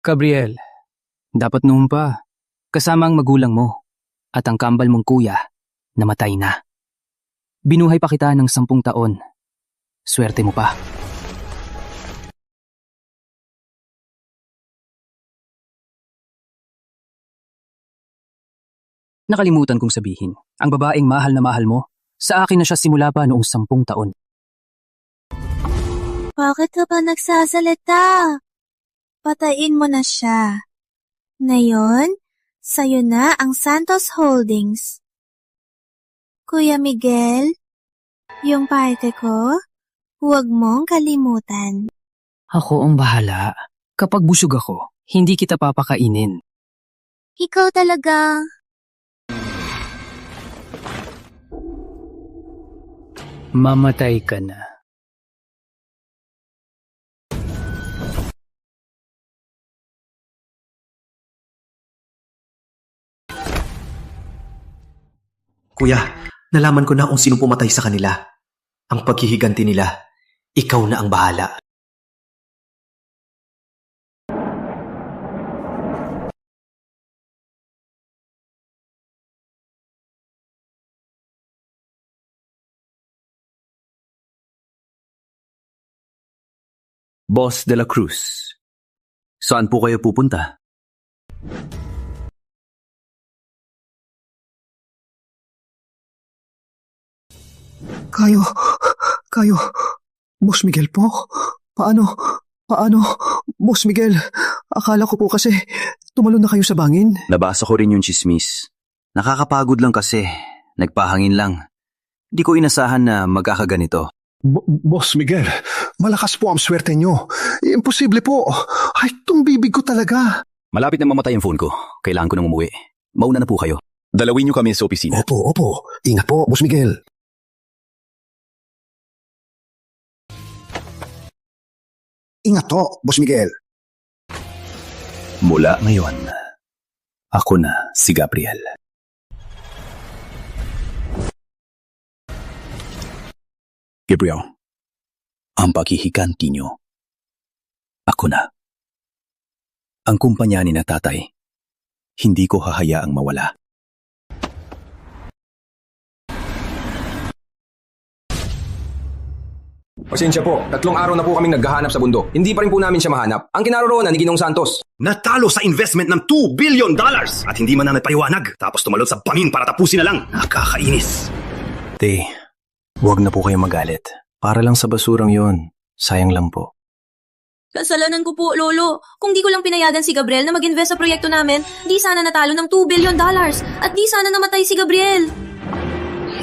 Gabriel, dapat noon pa. Kasama ang magulang mo at ang kambal mong kuya, namatay na. Binuhay pa kita ng 10 taon. Swerte mo pa. Nakalimutan kong sabihin, ang babaeng mahal na mahal mo, sa akin na siya simula pa noong 10 taon. Bakit ka ba nagsasalita? Patayin mo na siya. Ngayon, sa'yo na ang Santos Holdings. Kuya Miguel, yung parte ko, huwag mong kalimutan. Ako ang bahala. Kapag busog ako, hindi kita papakainin. Ikaw talaga. Mamatay ka na. Kuya, nalaman ko na kung sino pumatay sa kanila. Ang paghihiganti nila, ikaw na ang bahala. Boss de la Cruz, saan po kayo pupunta? Kayo, Boss Miguel po? Paano, Boss Miguel? Akala ko po kasi tumalon na kayo sa bangin. Nabasa ko rin yung chismis. Nakakapagod lang kasi, nagpahangin lang. Di ko inasahan na magkakaganito. Boss Miguel, malakas po ang swerte nyo. Imposible po. Ay, itong bibig ko talaga. Malapit na mamatay ang phone ko. Kailangan ko nang umuwi. Mauna na po kayo. Dalawin niyo kami sa opisina. Opo. Ingat po, Boss Miguel. Ingat po, Boss Miguel. Mula ngayon, ako na si Gabriel. Gabriel, ang paghihiganti niyo, ako na. Ang kumpanya ni na tatay, hindi ko hahayaang mawala. Pasensya po, 3 araw na po kaming naghahanap sa bundok. Hindi pa rin po namin siya mahanap. Ang kinaroroonan ni Ginoong Santos. Natalo sa investment ng $2 billion at hindi man na nagpaliwanag. Tapos tumalon sa bangin para tapusin na lang. Nakakainis. Te, huwag na po kayo magalit. Para lang sa basurang yon, sayang lang po. Kasalanan ko po, Lolo. Kung di ko lang pinayagan si Gabriel na mag-invest sa proyekto namin, di sana natalo ng $2 billion at di sana namatay si Gabriel.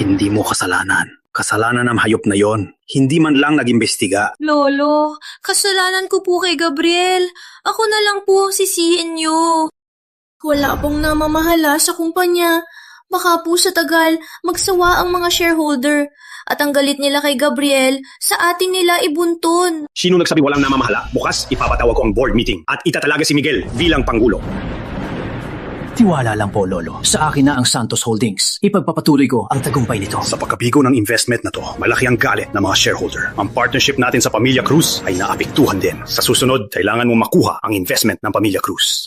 Hindi mo kasalanan. Kasalanan ng hayop na yon. Hindi man lang nag-imbestiga. Lolo, kasalanan ko po kay Gabriel. Ako na lang po ang sisihin niyo. Wala pong namamahala sa kumpanya. Baka po sa tagal, magsawa ang mga shareholder. At ang galit nila kay Gabriel, sa atin nila ibuntun. Sino nagsabi walang namamahala? Bukas, ipapatawag ko ang board meeting at itatalaga si Miguel bilang Pangulo. Tiwala lang po, Lolo. Sa akin na ang Santos Holdings. Ipagpapatuloy ko ang tagumpay nito. Sa pagkabigo ng investment na to, malaki ang galit ng mga shareholder. Ang partnership natin sa Pamilya Cruz ay naapektuhan din. Sa susunod, kailangan mo makuha ang investment ng Pamilya Cruz.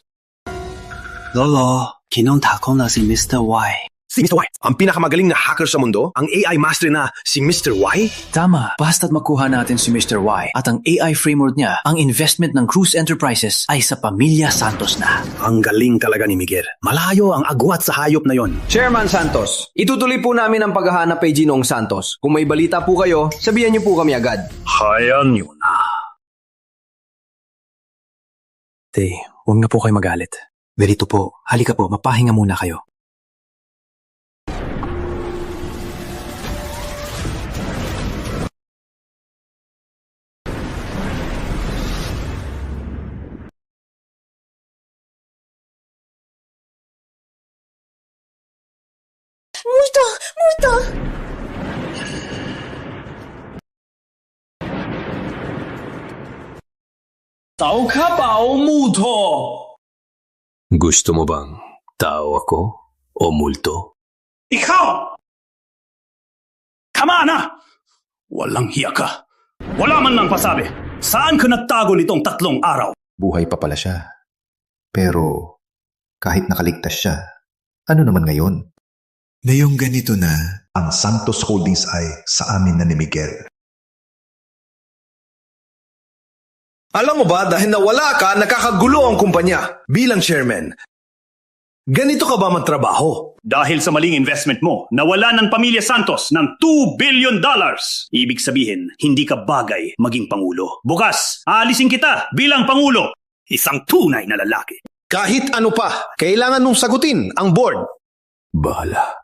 Lolo, kinontakon na si Mr. Y. Si Mr. Y, ang pinakamagaling na hacker sa mundo, ang AI master na si Mr. Y. Tama, basta't makuha natin si Mr. Y at ang AI framework niya, ang investment ng Cruz Enterprises ay sa Pamilya Santos na. Ang galing talaga ni Miguel. Malayo ang agwat sa hayop na yon. Chairman Santos, itutuloy po namin ang paghahanap kay Ginoong Santos. Kung may balita po kayo, sabihan niyo po kami agad. Hayaan niyo na. Te, huwag na po kayo magalit. Ganito po, halika po, mapahinga muna kayo. Multo! Tao ka ba o multo? Gusto mo bang tao ako o multo? Ikaw! Tama na! Walang hiya ka. Wala man lang pasabi. Saan ka nagtago nitong 3 araw? Buhay pa pala siya. Pero kahit nakaligtas siya, ano naman ngayon? Ngayong ganito na, ang Santos Holdings ay sa amin na ni Miguel. Alam mo ba, dahil nawala ka, nakakagulo ang kumpanya. Bilang chairman, ganito ka ba magtrabaho? Dahil sa maling investment mo, nawala ng pamilya Santos ng $2 billion. Ibig sabihin, hindi ka bagay maging pangulo. Bukas, aalisin kita bilang pangulo. Isang tunay na lalaki. Kahit ano pa, kailangan mong sagutin ang board. Bahala.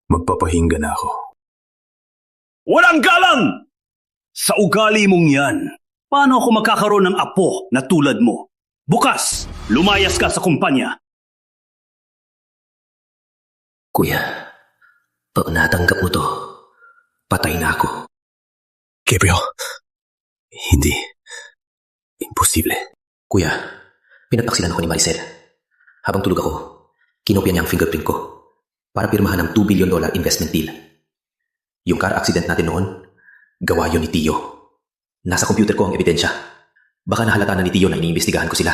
Magpapahinga na ako. Walang galang! Sa ugali mong yan, paano ako magkakaroon ng apo na tulad mo? Bukas, lumayas ka sa kumpanya. Kuya, pag natanggap mo to, patay na ako. Gabriel, hindi. Imposible. Kuya, pinapaksilan ako ni Maricel. Habang tulog ako, kinopya niya ang fingerprint ko para pirmahan ang $2 billion investment deal. Yung car accident natin noon, gawa yun ni Tio. Nasa computer ko ang ebidensya. Baka nahalata na ni Tio na iniimbestigahan ko sila.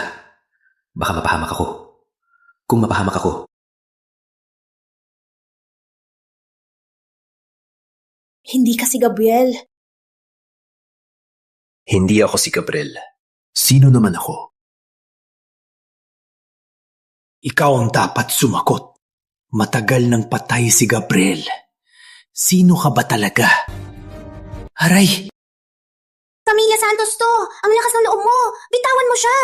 Baka mapahamak ako. Kung mapahamak ako, Hindi kasi Gabriel. Hindi ako si Gabriel. Sino naman ako? Ikaw ang dapat sumakot. Matagal nang patay si Gabriel. Sino ka ba talaga? Aray! Pamilya Santos to! Ang lakas ng loob mo! Bitawan mo siya!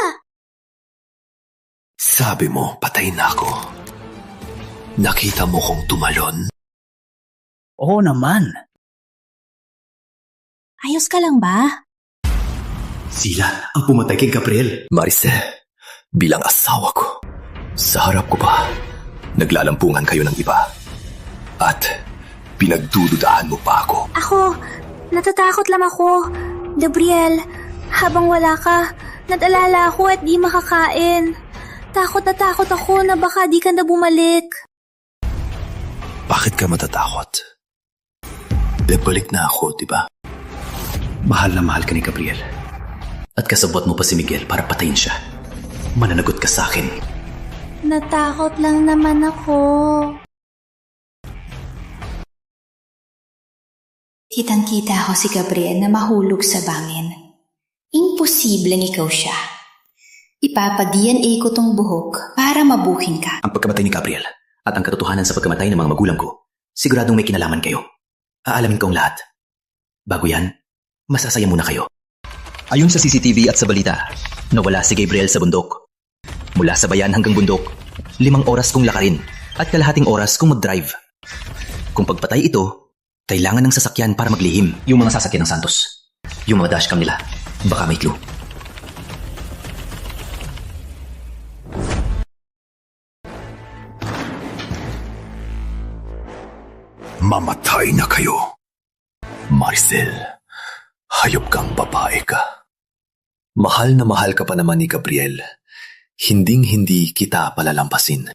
Sabi mo, patay na ako. Nakita mo kong tumalon? Oo naman. Ayos ka lang ba? sila ang pumatay kay Gabriel. Maricel, bilang asawa ko, sa harap ko pa, naglalampungan kayo ng iba. At pinagdududahan mo pa ako. Ako, natatakot lang ako. Gabriel, habang wala ka, nadalala ako at di makakain. Takot na takot ako na baka di ka na bumalik. Bakit ka matatakot? Balik na ako, di ba? Mahal na mahal ka ni Gabriel. At kasabot mo pa si Miguel para patayin siya. Mananagot ka sa akin. Natakot lang naman ako. Kitang-kita ako si Gabriel na mahulog sa bangin. Imposibleng ikaw siya. Ipapa-DNA ko tong buhok para mabuking ka. Ang pagkamatay ni Gabriel at ang katotohanan sa pagkamatay ng mga magulang ko, siguradong may kinalaman kayo. Aalamin ko ang lahat. Bago yan, masasaya muna kayo. Ayon sa CCTV at sa balita, nawala si Gabriel sa bundok. Mula sa bayan hanggang bundok, 5 oras kong lakarin at kalahating oras kong mag-drive. Kung pagpatay ito, kailangan ng sasakyan para maglihim. Yung mga sasakyan ng Santos, yung mga dashcam nila, baka may clue. Mamatay na kayo. Maricel, hayop kang babae ka. Mahal na mahal ka pa naman ni Gabriel. Hinding-hindi kita palalampasin.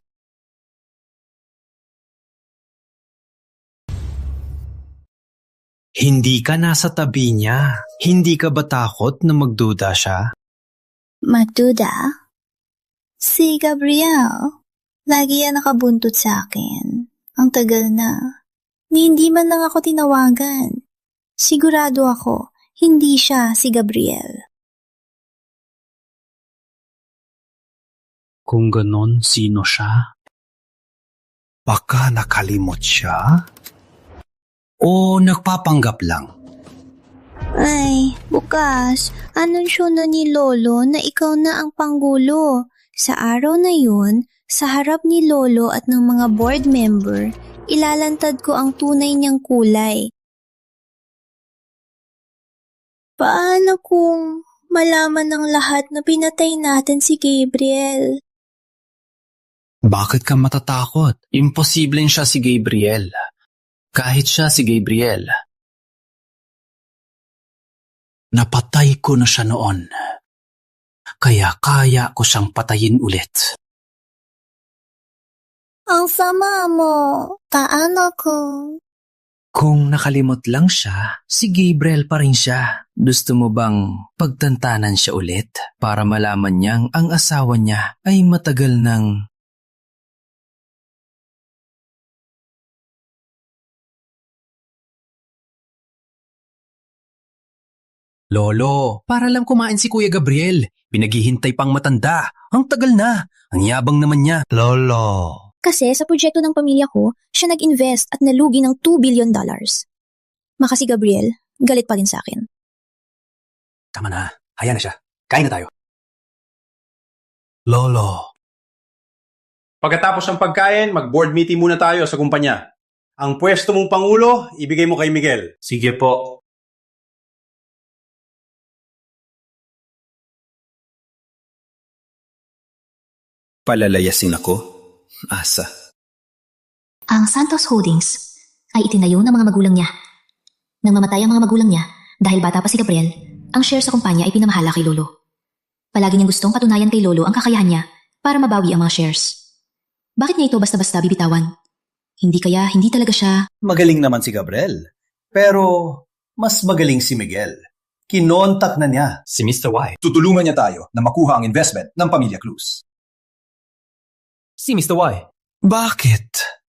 Hindi ka nasa tabi niya. Hindi ka ba takot na magduda siya? Magduda? Si Gabriel. Lagi yan nakabuntot sa akin. Ang tagal na. Hindi man lang ako tinawagan. Sigurado ako, hindi siya si Gabriel. Kung ganon, sino siya? Baka nakalimot siya? O nagpapanggap lang? Ay, bukas, anunsyo na ni Lolo na ikaw na ang panggulo. Sa araw na yun, sa harap ni Lolo at ng mga board member, ilalantad ko ang tunay niyang kulay. Paano kung malaman ng lahat na pinatay natin si Gabriel? Bakit ka matatakot? Imposibleng siya si Gabriel. Kahit siya si Gabriel. Napatay ko na siya noon. Kaya kaya ko siyang patayin ulit. Ang sama mo. Paano kung Kung nakalimot lang siya, si Gabriel pa rin siya. Gusto mo bang pagtantanan siya ulit para malaman niyang ang asawa niya ay matagal ng... Lolo, para lang kumain si Kuya Gabriel. Pinaghihintay pang matanda. Ang tagal na. Ang yabang naman niya. Lolo. Kasi sa proyekto ng pamilya ko, siya nag-invest at nalugi ng $2 billion. Maka si Gabriel, galit pa rin sa akin. Tama na. Hayaan na siya. Kain na tayo. Lolo. Pagkatapos ng pagkain, mag-board meeting muna tayo sa kumpanya. Ang pwesto mong pangulo, ibigay mo kay Miguel. Sige po. Palalayasin ako? Asa? Ang Santos Holdings ay itinayo ng mga magulang niya. Nang mamatay ang mga magulang niya, dahil bata pa si Gabriel, ang share sa kumpanya ay pinamahala kay Lolo. Palagi niyang gustong patunayan kay Lolo ang kakayahan niya para mabawi ang mga shares. Bakit niya ito basta-basta bibitawan? Hindi talaga siya... Magaling naman si Gabriel. Pero mas magaling si Miguel. Kinontak na niya Si Mr. Y. Tutulungan niya tayo na makuha ang investment ng Pamilya Cruz. Si Mr. Y. Bakit?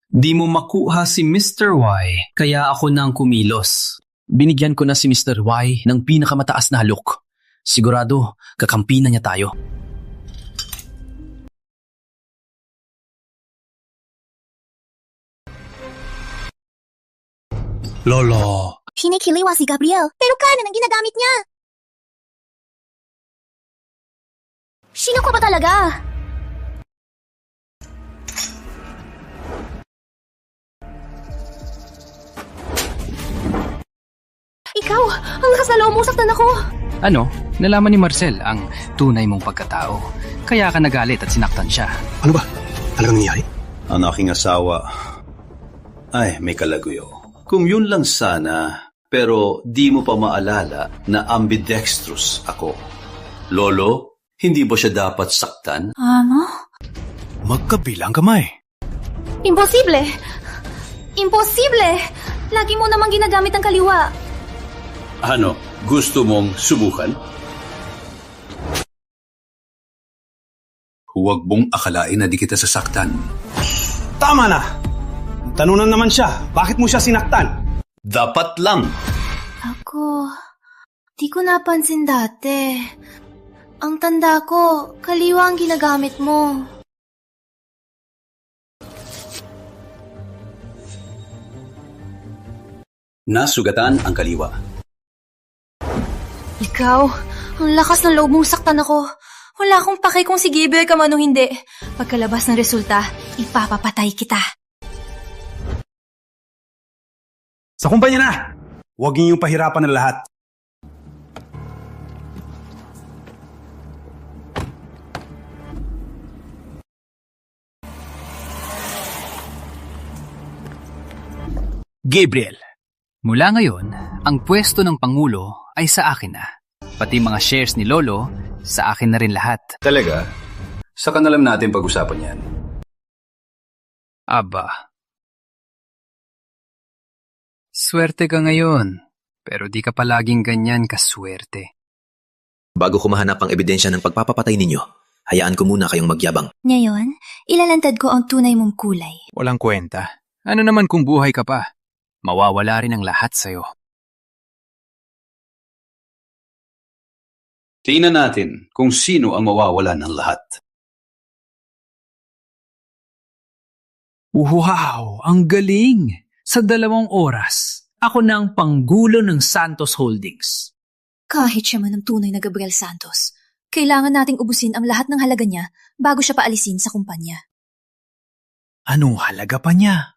Di mo makuha si Mr. Y, kaya ako nang kumilos. Binigyan ko na si Mr. Y ng pinakamataas na halok. Sigurado, kakampi na niya tayo. Lolo. Kinikiliwa si Gabriel, pero kanan ang ginagamit niya. Sino ka ba talaga? Ikaw, ang lakas na loob mo, saktan ako. Ano? Nalaman ni Marcel ang tunay mong pagkatao. Kaya ka nagalit at sinaktan siya. Ano ba? Talagang nangyari? Ang aking asawa ay may kalaguyo. Kung yun lang sana, pero di mo pa maalala na ambidextrous ako. Lolo, hindi ba siya dapat saktan? Ano? Magkabilang kamay. Imposible! Imposible! Lagi mo namang ginagamit ang kaliwa. Ano, gusto mong subukan? Huwag mong akalain na di kita sasaktan. Tama na! Tanunan naman siya. Bakit mo siya sinaktan? Dapat lang. Ako, di ko napansin dati. Ang tanda ko, kaliwa ang ginagamit mo. Nasugatan ang kaliwa. Ikaw, ang lakas ng loob mong saktan ako. Wala akong pake kung si Gabriel ka man o hindi. Pagkalabas ng resulta, ipapapatay kita. Sa kumpanya na! Huwag niyong pahirapan ng lahat. Gabriel, mula ngayon, ang pwesto ng Pangulo ay sa akin na. Pati mga shares ni Lolo, sa akin na rin lahat. Talaga? Saka na lang natin pag-usapan yan. Aba. Swerte ka ngayon, pero di ka palaging ganyan kaswerte. Bago ko mahanap ang ebidensya ng pagpapapatay ninyo, hayaan ko muna kayong magyabang. Ngayon, ilalantad ko ang tunay mong kulay. Walang kwenta. Ano naman kung buhay ka pa? Mawawala rin ang lahat sa'yo. Tingnan natin kung sino ang mawawala ng lahat. Wow! Ang galing! Sa 2 oras, ako na ang panggulo ng Santos Holdings. Kahit siya man ang tunay na Gabriel Santos, kailangan nating ubusin ang lahat ng halaga niya bago siya paalisin sa kumpanya. Anong halaga pa niya?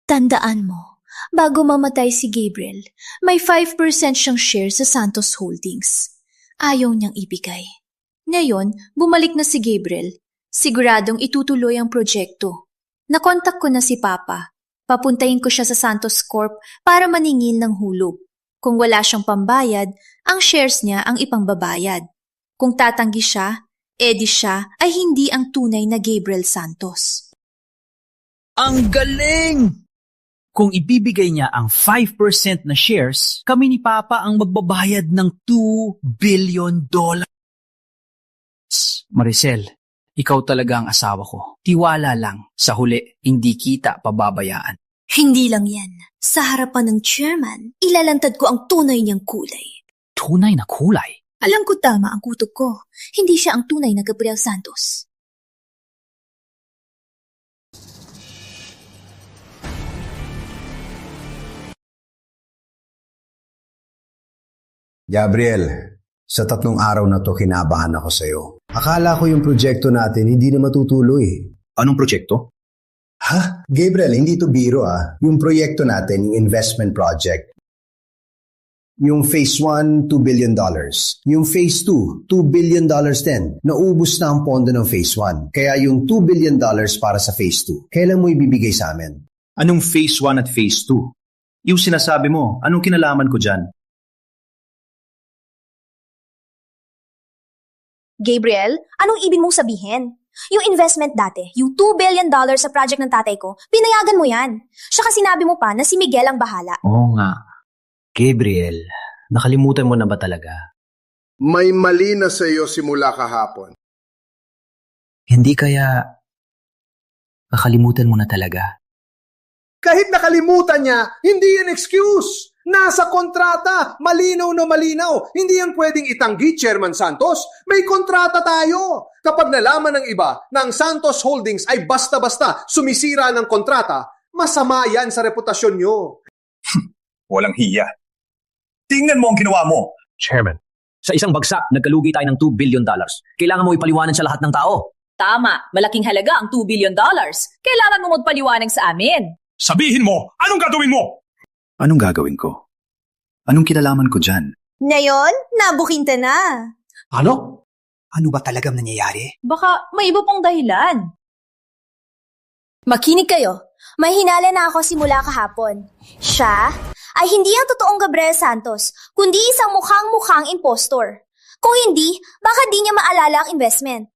Tandaan mo, bago mamatay si Gabriel, may 5% siyang share sa Santos Holdings. Ayaw niyang ibigay. Ngayon, bumalik na si Gabriel. Siguradong itutuloy ang proyekto. Nakontak ko na si Papa. Papuntahin ko siya sa Santos Corp para maningil ng hulog. Kung wala siyang pambayad, ang shares niya ang ipangbabayad. Kung tatanggi siya, edi siya ay hindi ang tunay na Gabriel Santos. Ang galing! Kung ibibigay niya ang 5% na shares, kami ni Papa ang magbabayad ng $2 billion. Maricel, ikaw talaga ang asawa ko. Tiwala lang. Sa huli, hindi kita pababayaan. Hindi lang yan. Sa harapan ng chairman, ilalantad ko ang tunay niyang kulay. Tunay na kulay? Alam ko tama ang kutob ko. Hindi siya ang tunay na Gabriel Santos. Gabriel, sa 3 araw na to kinabahan ako sa'yo. Akala ko yung proyekto natin hindi na matutuloy. Anong proyekto? Ha? Gabriel, hindi to biro Yung proyekto natin, yung investment project. Yung phase 1, $2 billion. Yung phase 2, $2 billion din. Naubos na ang pondo ng phase 1. Kaya yung $2 billion para sa phase 2, kailan mo ibibigay sa amin? Anong phase 1 at phase 2? Yung sinasabi mo, anong kinalaman ko dyan? Gabriel, anong ibig mong sabihin? Yung investment dati, yung $2 billion sa project ng tatay ko, pinayagan mo yan. Siya kasi sinabi mo pa na si Miguel ang bahala. Oo nga. Gabriel, nakalimutan mo na ba talaga? May mali na sa iyo simula kahapon. Hindi kaya nakalimutan mo na talaga? Kahit nakalimutan niya, hindi yan excuse. Nasa kontrata, malinaw na malinaw. Hindi yan pwedeng itanggi, Chairman Santos. May kontrata tayo. Kapag nalaman ng iba na ang Santos Holdings ay basta-basta sumisira ng kontrata, masama yan sa reputasyon nyo. Walang hiya. Tingnan mo ang ginawa mo. Chairman, sa isang bagsak, nagkalugi tayo ng $2 billion. Kailangan mo ipaliwanag sa lahat ng tao. Tama, malaking halaga ang $2 billion. Kailangan mo magpaliwanag sa amin. Sabihin mo, anong gagawin mo? Anong gagawin ko? Anong kinalaman ko dyan? Ngayon, nabukinta na. Ano? Ano ba talagang nangyayari? Baka may iba pang dahilan. Makinig kayo. May hinala na ako simula kahapon. Siya ay hindi ang totoong Gabriel Santos, kundi isang mukhang-mukhang impostor. Kung hindi, baka di niya maalala ang investment.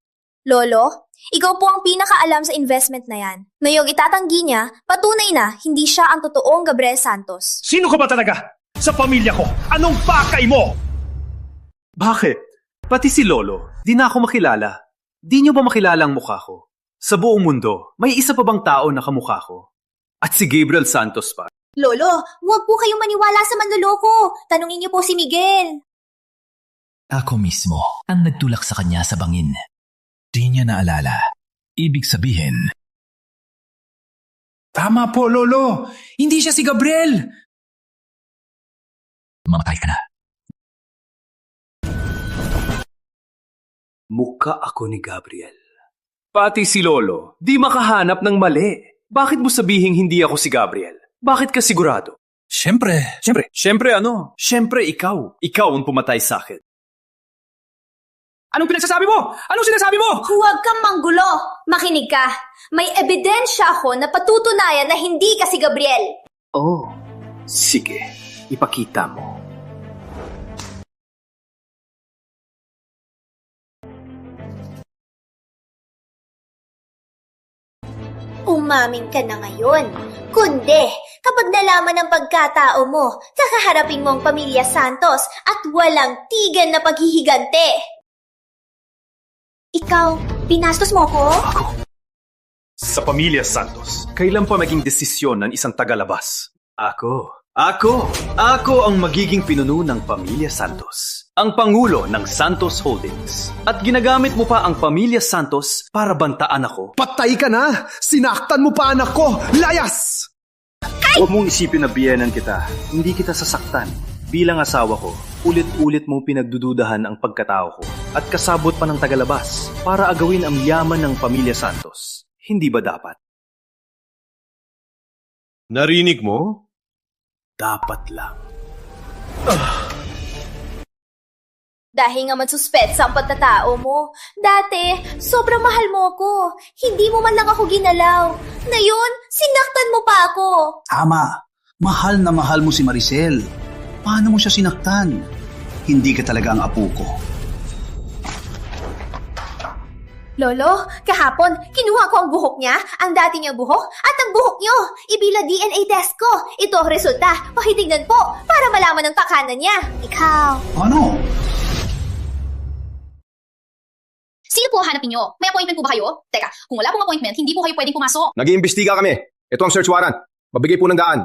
Lolo, ikaw po ang pinakaalam sa investment na yan. Ngayong itatanggi niya, patunay na hindi siya ang totoong Gabriel Santos. Sino ka ba talaga? Sa pamilya ko, anong pakay mo? Bakit? Pati si Lolo, di na ako makilala. Di niyo ba makilala ang mukha ko? Sa buong mundo, may isa pa bang tao na kamukha ko? At si Gabriel Santos pa. Lolo, huwag po kayong maniwala sa manloloko. Tanungin niyo po si Miguel. Ako mismo ang nagtulak sa kanya sa bangin. Di niya naalala. Ibig sabihin... Tama po, Lolo. Hindi siya si Gabriel. Mamatay ka na. Mukha ako ni Gabriel. Pati si Lolo, di makahanap ng mali. Bakit mo sabihing hindi ako si Gabriel? Bakit ka sigurado? Siyempre. Siyempre ano? Siyempre ikaw. Ikaw ang pumatay sa akin. Anong pinagsasabi mo? Anong sinasabi mo? Huwag kang manggulo. Makinig ka. May ebidensya ako na patutunayan na hindi ka si Gabriel. Oh, sige. Ipakita mo. Umamin ka na ngayon. Kundi, kapag nalaman ng pagkatao mo, kakaharapin mo ang pamilya Santos at walang tigan na paghihigante. Ikaw, pinastos mo ko? Ako? Sa pamilya Santos, kailan pa maging desisyon ng isang tagalabas? Ako ang magiging pinuno ng pamilya Santos. Ang pangulo ng Santos Holdings. At ginagamit mo pa ang pamilya Santos para bantaan ako. Patay ka na! Sinaktan mo pa anak ko! Layas! Huwag mong isipin na biyenan kita. Hindi kita sasaktan. Bilang asawa ko, ulit-ulit mong pinagdududahan ang pagkatao ko at kasabot pa ng tagalabas para agawin ang yaman ng pamilya Santos. Hindi ba dapat? Narinig mo? Dapat lang. Dahil nga magsuspetsa ang pagkatao mo. Dati, sobrang mahal mo ako. Hindi mo man lang ako ginalaw. Ngayon, sinaktan mo pa ako. Tama. Mahal na mahal mo si Maricel. Paano mo siya sinaktan? Hindi ka talaga ang apo ko. Lolo, kahapon, kinuha ko ang buhok niya, ang dati niyang buhok, at ang buhok niyo. Ibila DNA test ko. Ito ang resulta. Pakitignan po, para malaman ang pakanan niya. Ikaw. Ano? Sino po hanapin niyo? May appointment po ba kayo? Teka, kung wala pong appointment, hindi po kayo pwedeng pumasok. Nag-iimbestiga kami. Ito ang search warrant. Mabigay po ng daan.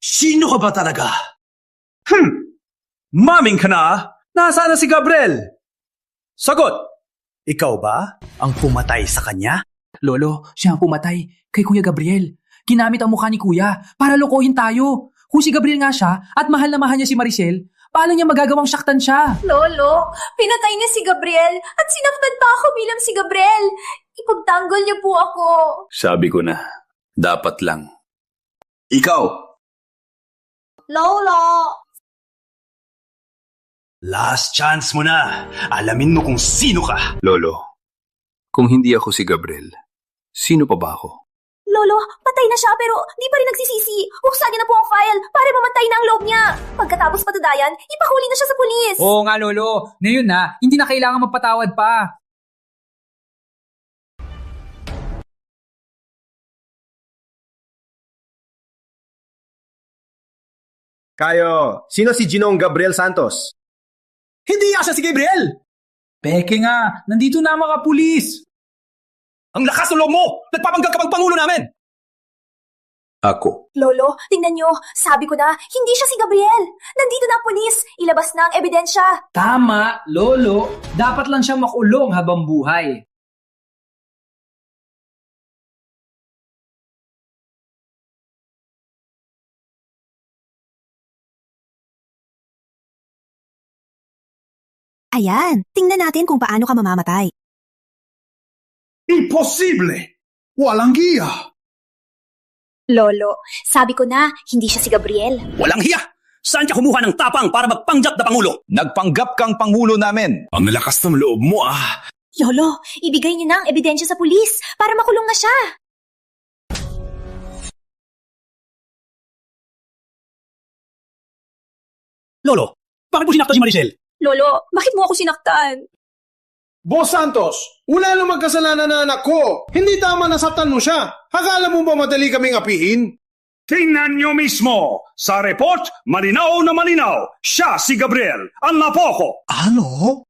Sino ka ba talaga? Maming ka na? Nasaan na si Gabriel? Sagot! Ikaw ba ang pumatay sa kanya? Lolo, siya ang pumatay kay Kuya Gabriel. Ginamit ang mukha ni Kuya para lokohin tayo. Kung si Gabriel nga siya at mahal na mahal niya si Maricel, paano niya magagawang saktan siya? Lolo, pinatay niya si Gabriel at sinaktan pa ako bilang si Gabriel. Ipagtanggol niyo po ako. Sabi ko na, dapat lang. Ikaw! Lolo! Last chance mo na. Alamin mo kung sino ka. Lolo, kung hindi ako si Gabriel, sino pa ba ako? Lolo, patay na siya pero di pa rin nagsisisi. Buksan niya na po ang file para mamatay na ang loob niya. Pagkatapos patadayan, ipahuli na siya sa pulis. Oo nga, Lolo. Ngayon na, hindi na kailangan magpatawad pa. Kayo, sino si Ginong Gabriel Santos? Hindi siya si Gabriel! Peke nga, nandito na ang mga pulis. Ang lakas ng loob mo! Nagpapanggap ka pang pangulo namin! Ako. Lolo, tingnan niyo. Sabi ko na, hindi siya si Gabriel. Nandito na ang pulis. Ilabas na ang ebidensya. Tama, Lolo. Dapat lang siya makulong habang buhay. Ayan, tingnan natin kung paano ka mamamatay. Imposible! Walang giya! Lolo, sabi ko na, hindi siya si Gabriel. Walang hiya! Saan ka kumuha ng tapang para magpanggap na pangulo? Nagpanggap kang pangulo namin. Ang lakas ng loob mo ah! Lolo, ibigay niyo na ang ebidensya sa pulis para makulong na siya. Lolo, bakit mo sinaktan si Maricel? Lolo, bakit mo ako sinaktan? Boss Santos, wala namang kasalanan na anak ko. Hindi tama na saktan mo siya. Akala mo ba madali kaming apihin? Tingnan niyo mismo! Sa report, malinaw na malinaw. Siya si Gabriel, ang apo ko. Ano?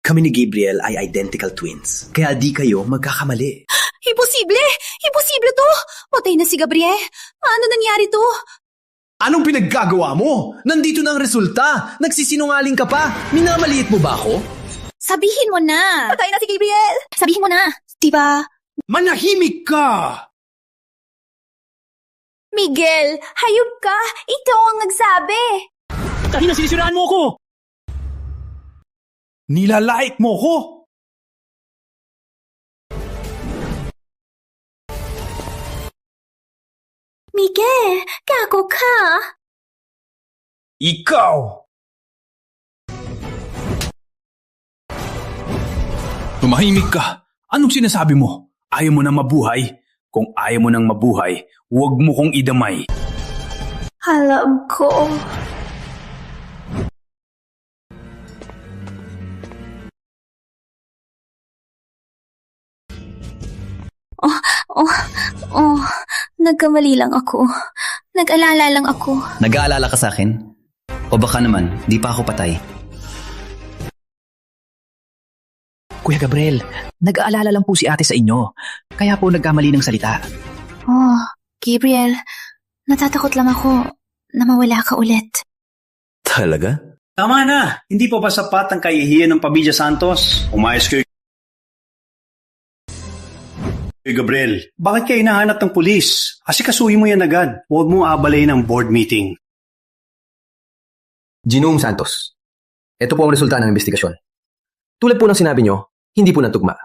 Kami ni Gabriel ay identical twins, kaya di kayo magkakamali. Imposible! Imposible to! Patay na si Gabriel. Paano nangyari to? Anong pinaggagawa mo? Nandito na ang resulta. Nagsisinungaling ka pa. Minamaliit mo ba ako? Sabihin mo na! Patay na si Gabriel! Sabihin mo na! Diba? Manahimik ka! Miguel, hayop ka! Ikaw ang nagsabi! Kanina sinisiraan mo ko! Nilalait mo ko! Miguel, kako ka! Ikaw! Tumahimik ka! Anong sinasabi mo? Ayaw mo nang mabuhay? Kung ayaw mo nang mabuhay, huwag mo kong idamay. Alam ko. Nagkamali lang ako. Nag-alala lang ako. Nag-aalala ka sa akin? O baka naman, di pa ako patay? Kuya Gabriel, nag-aalala lang po si ate sa inyo. Kaya po nagkamali ng salita. Oh, Gabriel, natatakot lang ako na mawala ka ulit. Talaga? Tama na! Hindi pa ba sapat ang kahihiyan ng pamilya Santos? Umayos kayo. Gabriel, bakit kayo hinahanap ng pulis? Asikasuhin mo yan agad. Huwag mong abalayin ang board meeting. Ginong Santos, ito po ang resulta ng investigasyon. Tulad po ng sinabi nyo, hindi po natugma.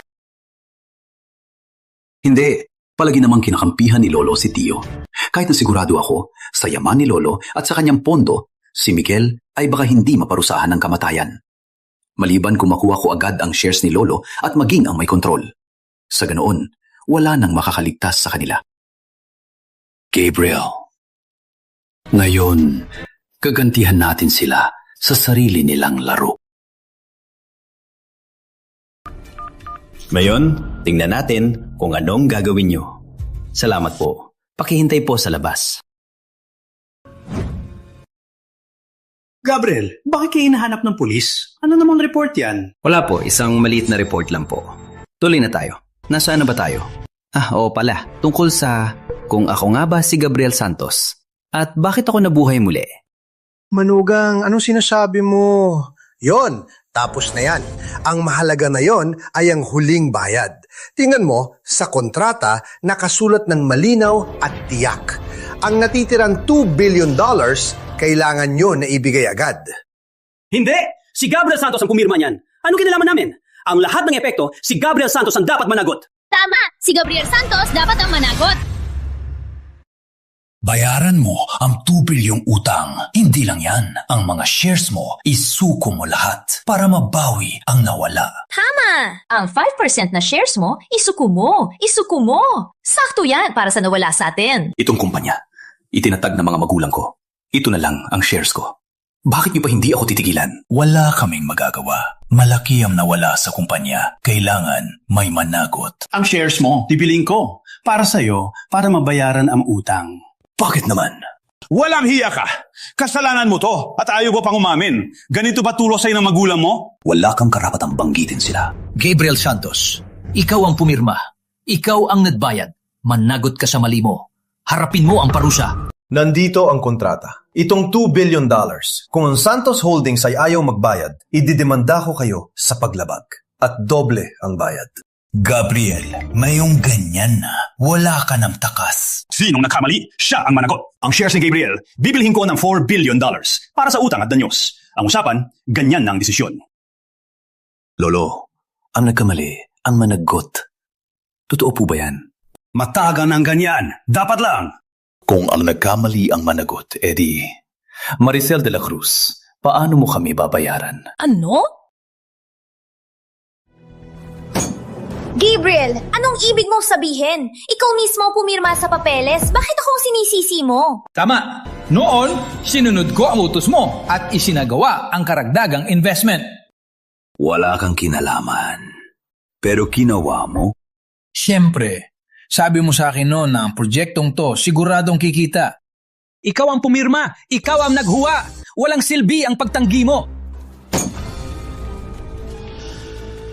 Hindi. Palagi namang kinakampihan ni Lolo si Tio. Kahit na sigurado ako, sa yaman ni Lolo at sa kanyang pondo, si Miguel ay baka hindi maparusahan ng kamatayan. maliban kung makuha ko agad ang shares ni Lolo at maging ang may kontrol. Sa ganoon, wala nang makakaligtas sa kanila. Gabriel, ngayon, gagantihan natin sila sa sarili nilang laro. Ngayon, tingnan natin kung anong gagawin nyo. Salamat po. Pakihintay po sa labas. Gabriel, bakit kayo hinahanap ng pulis? Ano namang report yan? Wala po, isang maliit na report lang po. Tuloy na tayo. Nasaan na ba tayo? Oo pala, tungkol sa kung ako nga ba si Gabriel Santos at bakit ako nabuhay muli. Manugang, anong sinasabi mo? Yon, tapos na yan. Ang mahalaga na yon ay ang huling bayad. Tingnan mo, sa kontrata, nakasulat ng malinaw at tiyak. Ang natitirang $2 billion, kailangan nyo na ibigay agad. Hindi! Si Gabriel Santos ang pumirma niyan. Anong kinalaman namin? Ang lahat ng epekto, si Gabriel Santos ang dapat managot. Tama! Si Gabriel Santos dapat ang managot. Bayaran mo ang 2 bilyong utang. Hindi lang yan. Ang mga shares mo, isuko mo lahat para mabawi ang nawala. Tama! Ang 5% na shares mo, isuko mo. Isuko mo. Sakto yan para sa nawala sa atin. Itong kumpanya, itinatag ng mga magulang ko. Ito na lang ang shares ko. Bakit niyo pa hindi ako titigilan? Wala kaming magagawa. Malaki ang nawala sa kumpanya. Kailangan may managot. Ang shares mo, bibiliin ko. Para sa'yo, para mabayaran ang utang. Bakit naman? Walang hiya ka! Kasalanan mo to at ayaw mo pang umamin. Ganito ba tulo sa'yo ng magulang mo? Wala kang karapatang banggitin sila. Gabriel Santos, ikaw ang pumirma. Ikaw ang nagbayad. Managot ka sa mali mo. Harapin mo ang parusa. Nandito ang kontrata. Itong $2 billion. Kung ang Santos Holdings ay ayaw magbayad, ididemanda ko kayo sa paglabag. At doble ang bayad. Gabriel, mayong ganyan na. Wala ka ng takas. Sinong nagkamali? Siya ang managot. Ang shares ni Gabriel, bibilhin ko ng $4 billion para sa utang at danyos. Ang usapan, ganyan na ang desisyon. Lolo, ang nagkamali, ang managot. Totoo po ba yan? Matagal ng ganyan. Dapat lang. Kung ang nagkamali ang managot, edi, Maricel de la Cruz, paano mo kami babayaran? Ano? Gabriel, anong ibig mong sabihin? Ikaw mismo ang pumirma sa papeles. Bakit ako ang sinisisi mo? Tama. Noon, sinunod ko ang utos mo at isinagawa ang karagdagang investment. Wala kang kinalaman. Pero ginawa mo? Siyempre, sabi mo sa akin noon na ang proyektong to siguradong kikita. Ikaw ang pumirma, ikaw ang naghuwa. Walang silbi ang pagtanggi mo.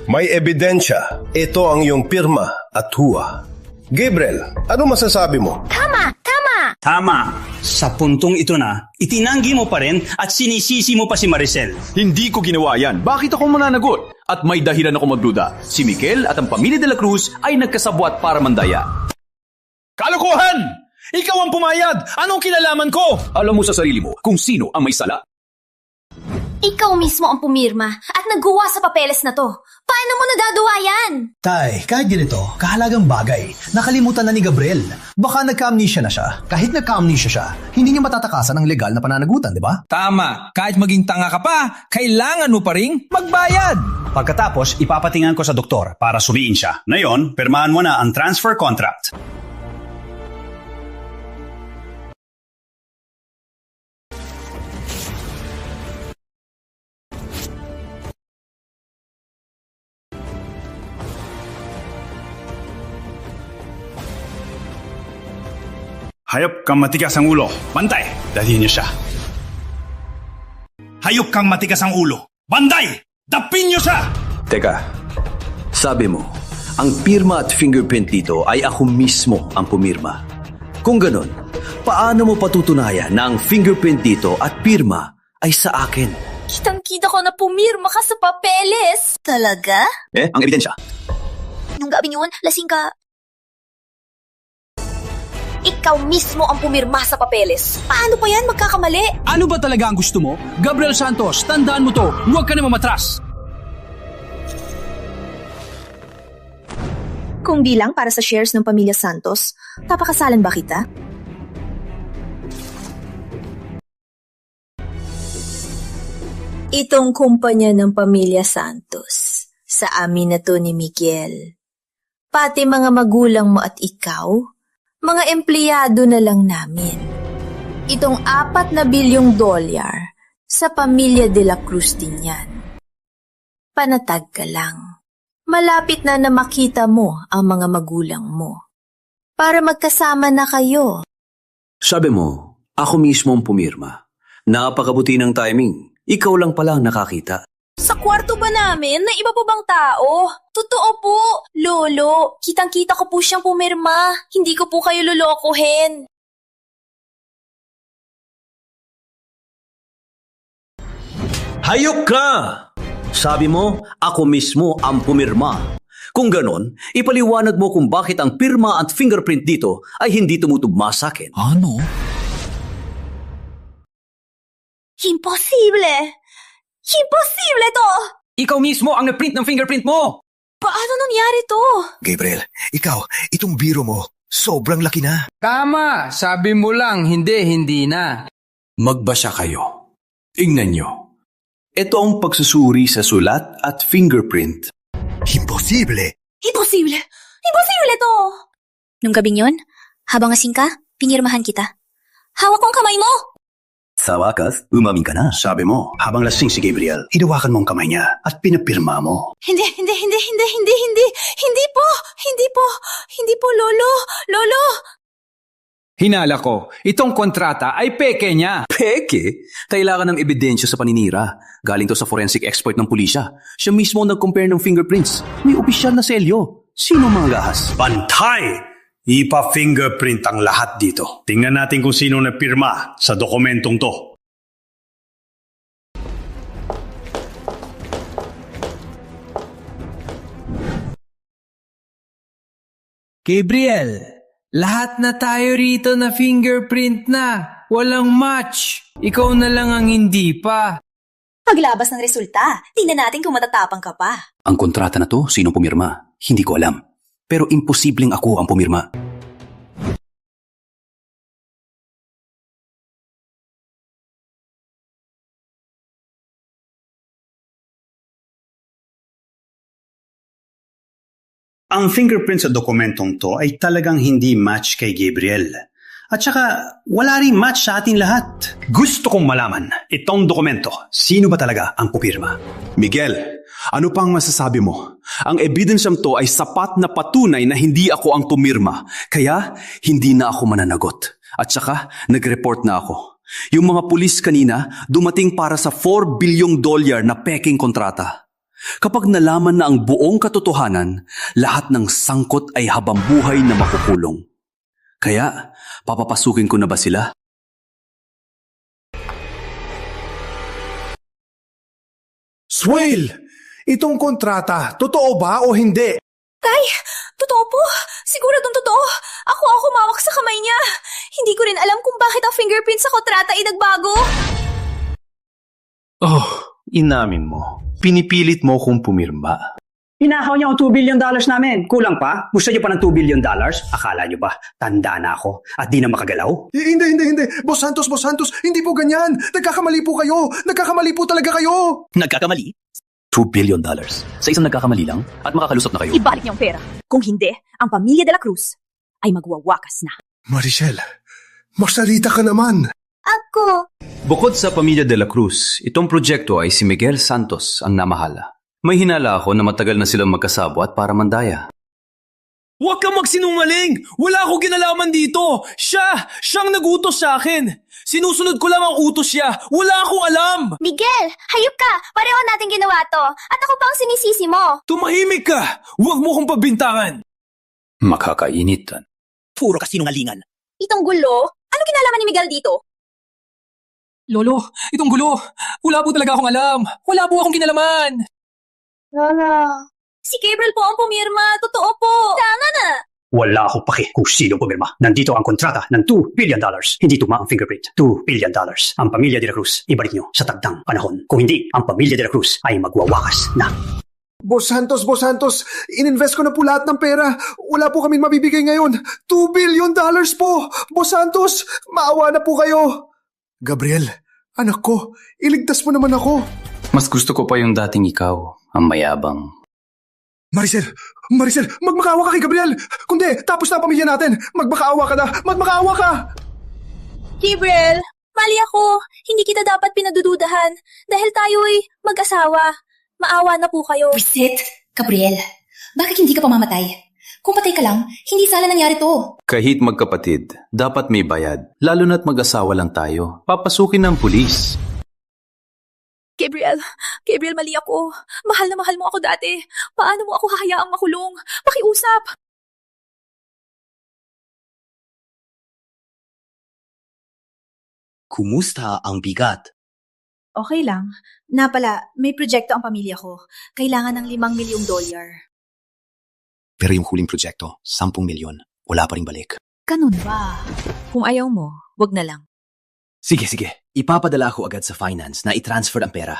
May ebidensya. Ito ang iyong pirma at huwa. Gabriel, ano masasabi mo? Tama! Tama! Tama. Sa puntong ito na, itinanggi mo pa rin at sinisisi mo pa si Maricel. Hindi ko ginawa yan. Bakit ako mananagot? At may dahilan ako magduda. Si Miguel at ang pamilya de la Cruz ay nagkasabwat para mandaya. Kalokohan! Ikaw ang pumayad! Anong kinalaman ko? Alam mo sa sarili mo kung sino ang may sala. Ikaw mismo ang pumirma at nagguwa sa papeles na to. Paano mo nadadawa yan? Tay, kahit ganito, kahalagang bagay. Nakalimutan na ni Gabriel. Baka nagka-amnesia na siya. Kahit nagka-amnesia siya, hindi niya matatakasan ang legal na pananagutan, di ba? Tama. Kahit maging tanga ka pa, kailangan mo pa ring magbayad. Pagkatapos, ipapatingan ko sa doktor para suliin siya. Ngayon, pirmahan mo na ang transfer contract. Hayop kang matigas ang ulo. Bantay! Dalhin niyo siya. Hayop kang matigas ang ulo. Bantay! Dapin niyo siya! Teka, sabi mo, ang pirma at fingerprint dito ay ako mismo ang pumirma. Kung ganon, paano mo patutunayan na ang fingerprint dito at pirma ay sa akin? Kitang-kita ko na pumirma ka sa papeles. Talaga? Ang ebidensya. Nung gabi yun, lasing ka. Ikaw mismo ang pumirma sa papeles. Paano pa yan magkakamali? Ano ba talaga ang gusto mo? Gabriel Santos, tandaan mo to. Huwag ka na mamatras. Kung di lang para sa shares ng pamilya Santos, papakasalan ba kita? Itong kumpanya ng pamilya Santos, sa amin na to ni Miguel. Pati mga magulang mo at ikaw, mga empleyado na lang namin. Itong $4 na bilyong sa pamilya de la Cruz din yan. Panatag ka lang. Malapit na makita mo ang mga magulang mo. Para magkasama na kayo. Sabi mo, ako mismo ang pumirma. Napakabuti ng timing. Ikaw lang pala ang nakakita. Sa kwarto ba namin na iba pa bang tao? Totoo po, Lolo. Kitang-kita ko po siyang pumirma. Hindi ko po kayo lolokohin. Hayop ka! Sabi mo, ako mismo ang pumirma. Kung ganon, ipaliwanag mo kung bakit ang pirma at fingerprint dito ay hindi tumutugma sa akin. Ano? Imposible! Imposible to! Ikaw mismo ang na-print ng fingerprint mo! Paano nangyari to? Gabriel, ikaw, itong biro mo, sobrang laki na. Tama, sabi mo lang, hindi na. Magbasa kayo. Ingnan nyo. Ito ang pagsusuri sa sulat at fingerprint. Imposible! Imposible! Imposible to! Nung gabing yon, habang asing ka, pinirmahan kita. Hawak kong kamay mo! Sa wakas, umamin ka na. Sabi mo, habang lasing si Gabriel, hinawakan mo ang kamay niya at pinapirma mo. Hindi po, Lolo. Hinala ko, itong kontrata ay peke niya. Peke? Kailangan ng ebidensya sa paninira. Galing to sa forensic expert ng pulisya. Siya mismo nag-compare ng fingerprints. May opisyal na selyo. Sino mga gahas? Bantay! Ipa-fingerprint ang lahat dito. Tingnan natin kung sino nagpirma sa dokumentong to. Gabriel, lahat na tayo rito na fingerprint na. Walang match. Ikaw na lang ang hindi pa. Paglabas ng resulta, tingnan natin kung matatapang ka pa. Ang kontrata na to, sino pumirma? Hindi ko alam. Pero imposibleng ako ang pumirma. Ang fingerprint sa dokumentong to ay talagang hindi match kay Gabriel. At saka, wala rin match sa ating lahat. Gusto kong malaman, itong dokumento, sino ba talaga ang pupirma? Miguel, ano pang masasabi mo? Ang ebidensyang to ay sapat na patunay na hindi ako ang pumirma. Kaya, hindi na ako mananagot. At saka, nag-report na ako. Yung mga pulis kanina, dumating para sa $4 bilyong na peking kontrata. Kapag nalaman na ang buong katotohanan, lahat ng sangkot ay habang buhay na makukulong. Kaya, papapasukin ko na ba sila? Swale! Itong kontrata, totoo ba o hindi? Tay, totoo po. Siguradong totoo. Ako ang humawak sa kamay niya. Hindi ko rin alam kung bakit ang fingerprint sa kontrata ay nagbago. Oh, inamin mo. Pinipilit mo kung pumirma. Hinakaw niya ang $2 billion namin. Kulang pa? Gusto niyo pa ng $2 billion? Akala niyo ba, tanda na ako at di na makagalaw? Hindi. Boss Santos, hindi po ganyan. Nagkakamali po kayo. Nagkakamali po talaga kayo. Nagkakamali? $2 billion. Sa isang nagkakamali lang at makakalusot na kayo. Ibalik niyo ang pera. Kung hindi, ang pamilya de la Cruz ay magwawakas na. Maricel, magsalita ka naman. Ako. Bukod sa pamilya de la Cruz, itong proyekto ay si Miguel Santos ang namahala. May hinala ako na matagal na silang magkasabo at para mandaya. Huwag kang magsinungaling! Wala akong ginalaman dito! Siyang nagutos sa akin! Sinusunod ko lang ang utos niya! Wala akong alam! Miguel, hayop ka! Pareho natin ginawa to. At ako pa ang sinisisi mo. Tumahimik ka! Huwag mo kong pabintangan! Makakainitan. Puro kasinungalingan. Itong gulo? Ano kinalaman ni Miguel dito? Lolo, itong gulo. Wala po talaga akong alam. Wala po akong kinalaman. Lola. Si Gabriel po ang pumirma. Totoo po. Tama na. Wala akong paki kung sino pumirma. Nandito ang kontrata ng $2 billion. Hindi tuma ang fingerprint. $2 billion. Ang pamilya de la Cruz, ibalik niyo sa tagdang panahon. Kung hindi, ang pamilya de la Cruz ay magwawakas na. Boss Santos, ininvest ko na po lahat ng pera. Wala po kaming mabibigay ngayon. $2 billion po. Boss Santos, maawa na po kayo. Gabriel, anak ko, iligtas mo naman ako. Mas gusto ko pa yung dating ikaw, ang mayabang. Maricel, magmakaawa ka kay Gabriel. Kundi, tapos na ang pamilya natin. Magmakaawa ka na, magmakaawa ka! Gabriel, mali ako. Hindi kita dapat pinadududahan. Dahil tayo ay mag-asawa. Maawa na po kayo. Reset, Gabriel. Bakit hindi ka pamamatay? Kung patay ka lang, hindi sana nangyari to. Kahit magkapatid, dapat may bayad. Lalo na't mag-asawa lang tayo. Papasukin ng pulis. Gabriel, mali ako. Mahal na mahal mo ako dati. Paano mo ako hahayaang makulong? Pakiusap. Kumusta ang bigat? Okay lang. Napala, may proyekto ang pamilya ko. Kailangan ng $5 milyong. Pero yung huling proyekto, 10 milyon. Wala pa ring balik. Ganun ba? Kung ayaw mo, wag na lang. Sige. Ipapadala ko agad sa finance na i-transfer ang pera.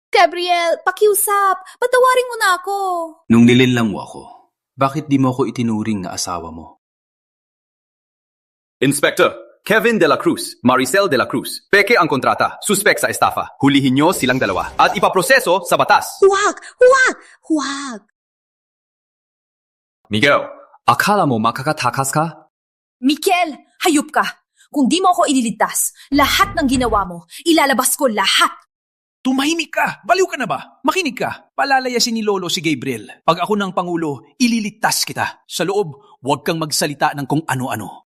Gabriel, pakiusap. Patawarin mo na ako. Nung nilinlang mo ako, bakit di mo ako itinuring na asawa mo? Inspector, Kevin de la Cruz, Maricel de la Cruz. Peke ang kontrata, suspek sa estafa. Hulihin nyo silang dalawa at ipaproseso sa batas. Huwag! Miguel, akala mo makakatakas ka? Mikel, hayop ka! Kung di mo ako ililigtas, lahat ng ginawa mo, ilalabas ko lahat! Tumahimik ka! Baliw ka na ba? Makinig ka! Palalayasin ni Lolo si Gabriel. Pag ako ng Pangulo, ililigtas kita. Sa loob, huwag kang magsalita ng kung ano-ano.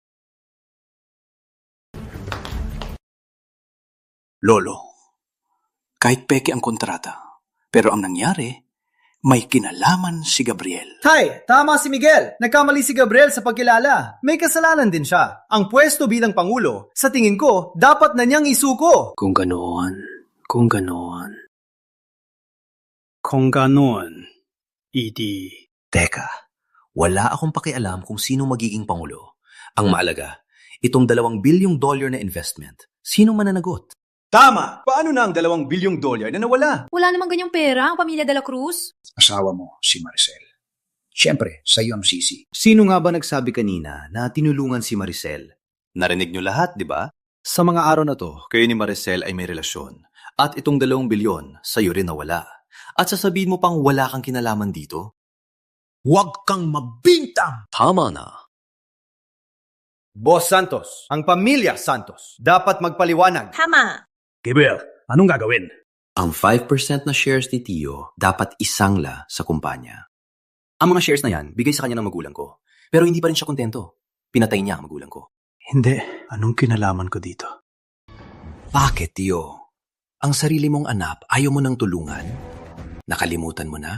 Lolo, kahit peke ang kontrata, pero ang nangyari, may kinalaman si Gabriel. Tay, tama si Miguel. Nagkamali si Gabriel sa pagkilala. May kasalanan din siya. Ang pwesto bilang Pangulo, sa tingin ko, dapat na niyang isuko. Kung ganoon, idi... Teka, wala akong pakialam kung sino magiging Pangulo. Ang mahalaga, itong $2 bilyong na investment, sino mananagot? Tama! Paano na ang $2 bilyong na nawala? Wala namang ganyang pera ang pamilya de la Cruz. Asawa mo, si Maricel. Siyempre, sa'yo ang sisi. Sino nga ba nagsabi kanina na tinulungan si Maricel? Narinig nyo lahat, di ba? Sa mga araw na to, kayo ni Maricel ay may relasyon. At itong 2 bilyon, sa'yo rin nawala. At sasabihin mo pang wala kang kinalaman dito? Huwag kang mabintang! Tama na. Boss Santos, ang pamilya Santos, dapat magpaliwanag. Tama. Gabriel, anong gagawin? Ang 5% na shares ni Tio dapat isangla sa kumpanya. Ang mga shares na yan, bigay sa kanya ng magulang ko. Pero hindi pa rin siya kontento. Pinatay niya ang magulang ko. Hindi. Anong kinalaman ko dito? Bakit, Tio? Ang sarili mong anak, ayaw mo nang tulungan? Nakalimutan mo na?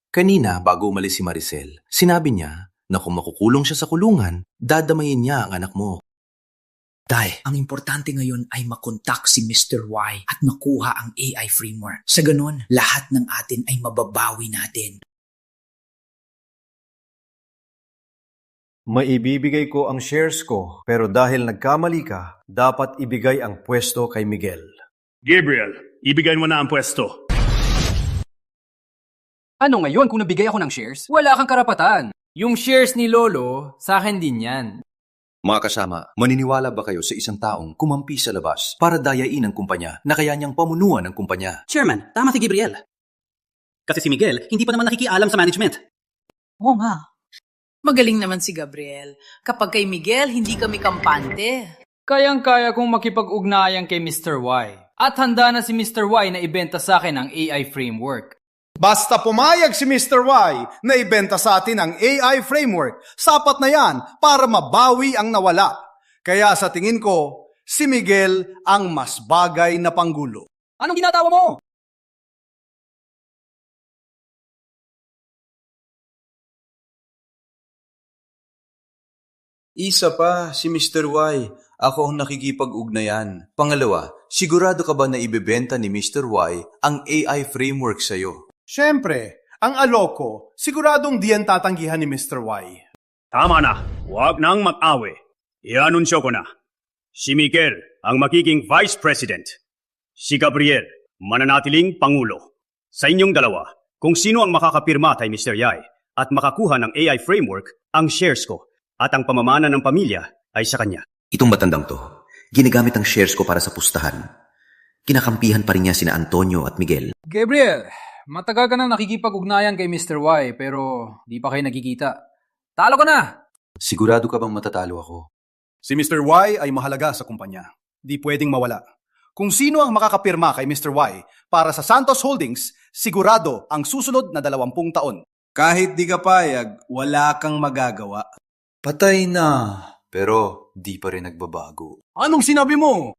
Kanina, bago umalis si Maricel, sinabi niya na kung makukulong siya sa kulungan, dadamayin niya ang anak mo. Tay, ang importante ngayon ay makontak si Mr. Y at makuha ang AI framework. Sa ganon, lahat ng atin ay mababawi natin. Maibibigay ko ang shares ko, pero dahil nagkamali ka, dapat ibigay ang pwesto kay Miguel. Gabriel, ibigay mo na ang pwesto. Ano ngayon kung nabigay ako ng shares? Wala kang karapatan. Yung shares ni Lolo, sa akin din yan. Mga kasama, maniniwala ba kayo sa isang taong kumampi sa labas para dayain ang kumpanya na kaya niyang pamunuan ang kumpanya? Chairman, tama si Gabriel. Kasi si Miguel, hindi pa naman nakikialam sa management. Oo nga. Magaling naman si Gabriel. Kapag kay Miguel, hindi kami kampante. Kayang-kaya kong makipag-ugnayan kay Mr. Y. At handa na si Mr. Y na ibenta sa akin ang AI framework. Basta pumayag si Mr. Y na ibenta sa atin ang AI framework, sapat na yan para mabawi ang nawala. Kaya sa tingin ko, si Miguel ang mas bagay na Pangulo. Anong ginatawa mo? Isa pa, si Mr. Y. Ako ang nakikipag-ugnayan. Pangalawa, sigurado ka ba na ibebenta ni Mr. Y ang AI framework sa'yo? Siyempre, ang aloko, siguradong diyan tatanggihan ni Mr. Y. Tama na, huwag nang mag-awe. I-anunsyo ko na. Si Miguel ang magiging Vice President. Si Gabriel, mananatiling Pangulo. Sa inyong dalawa, kung sino ang makakapirma kay Mr. Y at makakuha ng AI framework, ang shares ko at ang pamamana ng pamilya ay sa kanya. Itong matandang to, ginagamit ang shares ko para sa pustahan. Kinakampihan pa rin niya sina Antonio at Miguel. Gabriel, matagal ka na nakikipag-ugnayan kay Mr. Y pero di pa kayo nagkikita. Talo ka na! Sigurado ka bang matatalo ako? Si Mr. Y ay mahalaga sa kumpanya. Di pwedeng mawala. Kung sino ang makakapirma kay Mr. Y para sa Santos Holdings, sigurado ang susunod na 20 taon. Kahit di ka payag, wala kang magagawa. Patay na, pero di pa rin nagbabago. Anong sinabi mo?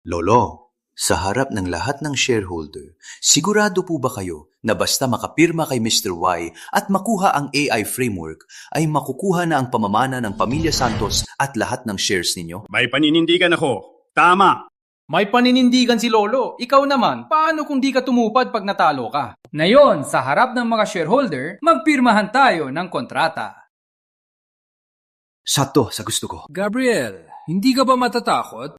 Lolo, sa harap ng lahat ng shareholder, sigurado po ba kayo na basta makapirma kay Mr. Y at makuha ang AI framework, ay makukuha na ang pamamana ng Pamilya Santos at lahat ng shares ninyo? May paninindigan ako. Tama. May paninindigan si Lolo. Ikaw naman, paano kung di ka tumupad pag natalo ka? Ngayon, sa harap ng mga shareholder, magpirmahan tayo ng kontrata. Sakto sa gusto ko. Gabriel, hindi ka ba matatakot?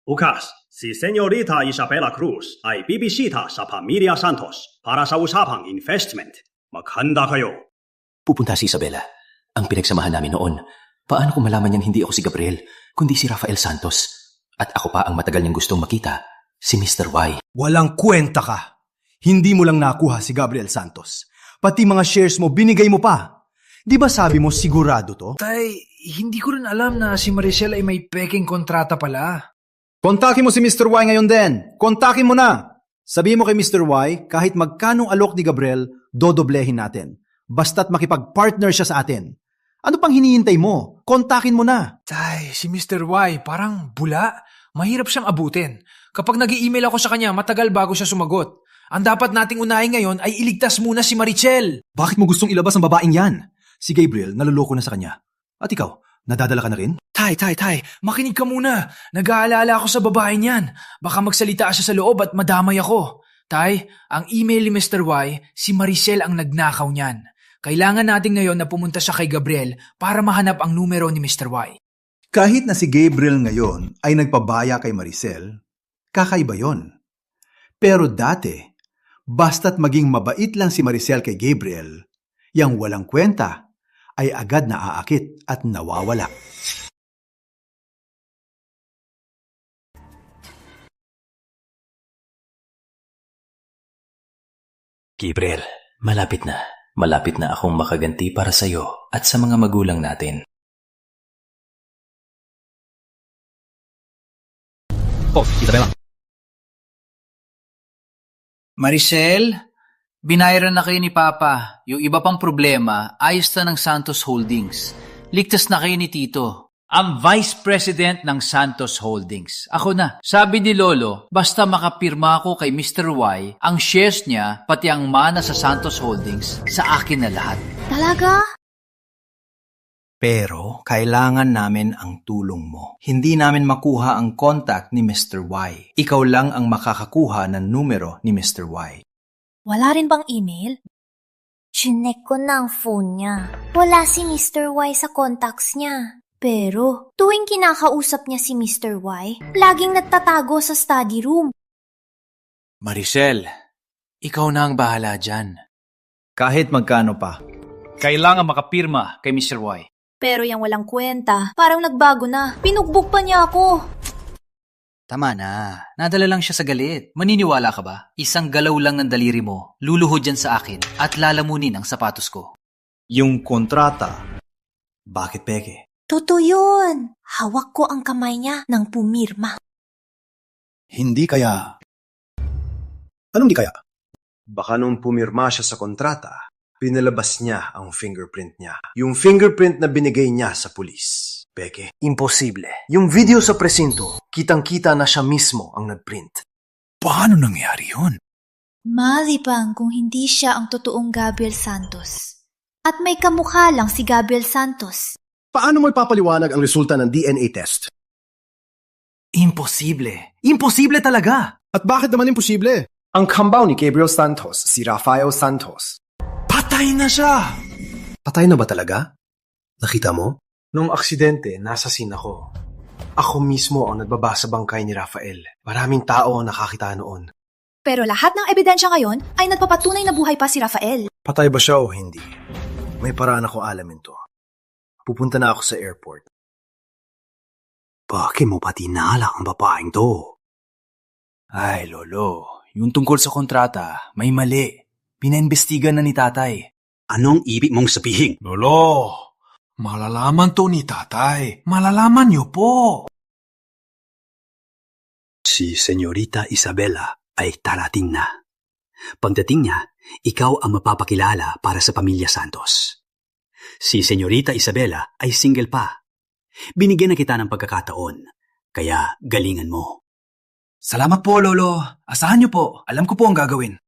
Bukas, si Señorita Isabela Cruz ay bibisita sa Pamilya Santos para sa usapang investment. Maghanda kayo. Pupunta si Isabela. Ang pinagsamahan namin noon. Paano kung malaman niyang hindi ako si Gabriel, kundi si Rafael Santos? At ako pa ang matagal niyang gustong makita, si Mr. Y. Walang kwenta ka. Hindi mo lang nakuha si Gabriel Santos. Pati mga shares mo, binigay mo pa. Di ba sabi mo sigurado to? Tay, hindi ko rin alam na si Maricel ay may peking kontrata pala. Kontakin mo si Mr. Y ngayon din. Kontakin mo na. Sabihin mo kay Mr. Y, kahit magkanong alok ni Gabriel, dodoblehin natin. Basta't makipag-partner siya sa atin. Ano pang hinihintay mo? Kontakin mo na. Tay, si Mr. Y parang bula. Mahirap siyang abutin. Kapag nag-i-email ako sa kanya, matagal bago siya sumagot. Ang dapat nating unahin ngayon ay iligtas muna si Maricel. Bakit mo gustong ilabas ang babaeng yan? Si Gabriel, naluloko na sa kanya. At ikaw, nadadala ka na rin? Tay, makinig ka muna. Nag-aalala ako sa babae niyan. Baka magsalita siya sa loob at madamay ako. Tay, ang email ni Mr. Y, si Maricel ang nagnakaw niyan. Kailangan natin ngayon na pumunta siya kay Gabriel para mahanap ang numero ni Mr. Y. Kahit na si Gabriel ngayon ay nagpabaya kay Maricel, kakaiba yon. Pero dati, basta't maging mabait lang si Maricel kay Gabriel, yang walang kwenta ay agad naaakit at nawawala. Gabriel, malapit na. Malapit na akong makaganti para sa'yo at sa mga magulang natin. Isabela. Maricel, binayaran na kayo ni Papa. Yung iba pang problema, ayos na ng Santos Holdings. Ligtas na kayo ni Tito. Ang Vice President ng Santos Holdings. Ako na. Sabi ni Lolo, basta makapirma ako kay Mr. Y, ang shares niya, pati ang mana sa Santos Holdings, sa akin na lahat. Talaga? Pero kailangan namin ang tulong mo. Hindi namin makuha ang contact ni Mr. Y. Ikaw lang ang makakakuha ng numero ni Mr. Y. Wala rin bang email? Chinek ko na ang phone niya. Wala si Mr. Y sa contacts niya. Pero tuwing kinakausap niya si Mr. Y, laging nagtatago sa study room. Maricel, ikaw na ang bahala dyan. Kahit magkano pa. Kailangan makapirma kay Mr. Y. Pero yung walang kwenta, parang nagbago na. Pinugbog pa niya ako. Tama na. Nadala lang siya sa galit. Maniniwala ka ba? Isang galaw lang ng daliri mo, luluhod yan sa akin at lalamunin ang sapatos ko. Yung kontrata, bakit peke? Totoo yun. Hawak ko ang kamay niya nang pumirma. Hindi kaya. Anong di kaya? Baka nung pumirma siya sa kontrata, pinalabas niya ang fingerprint niya. Yung fingerprint na binigay niya sa pulis. Peke. Imposible. Yung video sa presinto, kitang-kita na siya mismo ang nagprint. Paano nangyari yun? Malibang kung hindi siya ang totoong Gabriel Santos. At may kamukha lang si Gabriel Santos. Paano mo ipapaliwanag ang resulta ng DNA test? Imposible. Imposible talaga. At bakit naman imposible? Ang kambaw ni Gabriel Santos, si Rafael Santos. Patay na siya! Patay na ba talaga? Nakita mo? Nung aksidente, nasa scene ako. Ako mismo ang nagbabasa bangkay ni Rafael. Maraming tao ang nakakita noon. Pero lahat ng ebidensya ngayon ay nagpapatunay na buhay pa si Rafael. Patay ba siya o hindi? May paraan ako alamin to. Pupunta na ako sa airport. Bakit mo pa tinala ang babaeng to? Ay, Lolo, yung tungkol sa kontrata, may mali. Pinaimbestigan na ni tatay. Anong ibig mong sabihin? Lolo, malalaman to ni tatay. Malalaman niyo po. Si Senyorita Isabela ay tarating na. Pagdating niya, ikaw ang mapapakilala para sa pamilya Santos. Si Senyorita Isabela ay single pa. Binigyan na kita ng pagkakataon, kaya galingan mo. Salamat po, Lolo. Asahan niyo po. Alam ko po ang gagawin.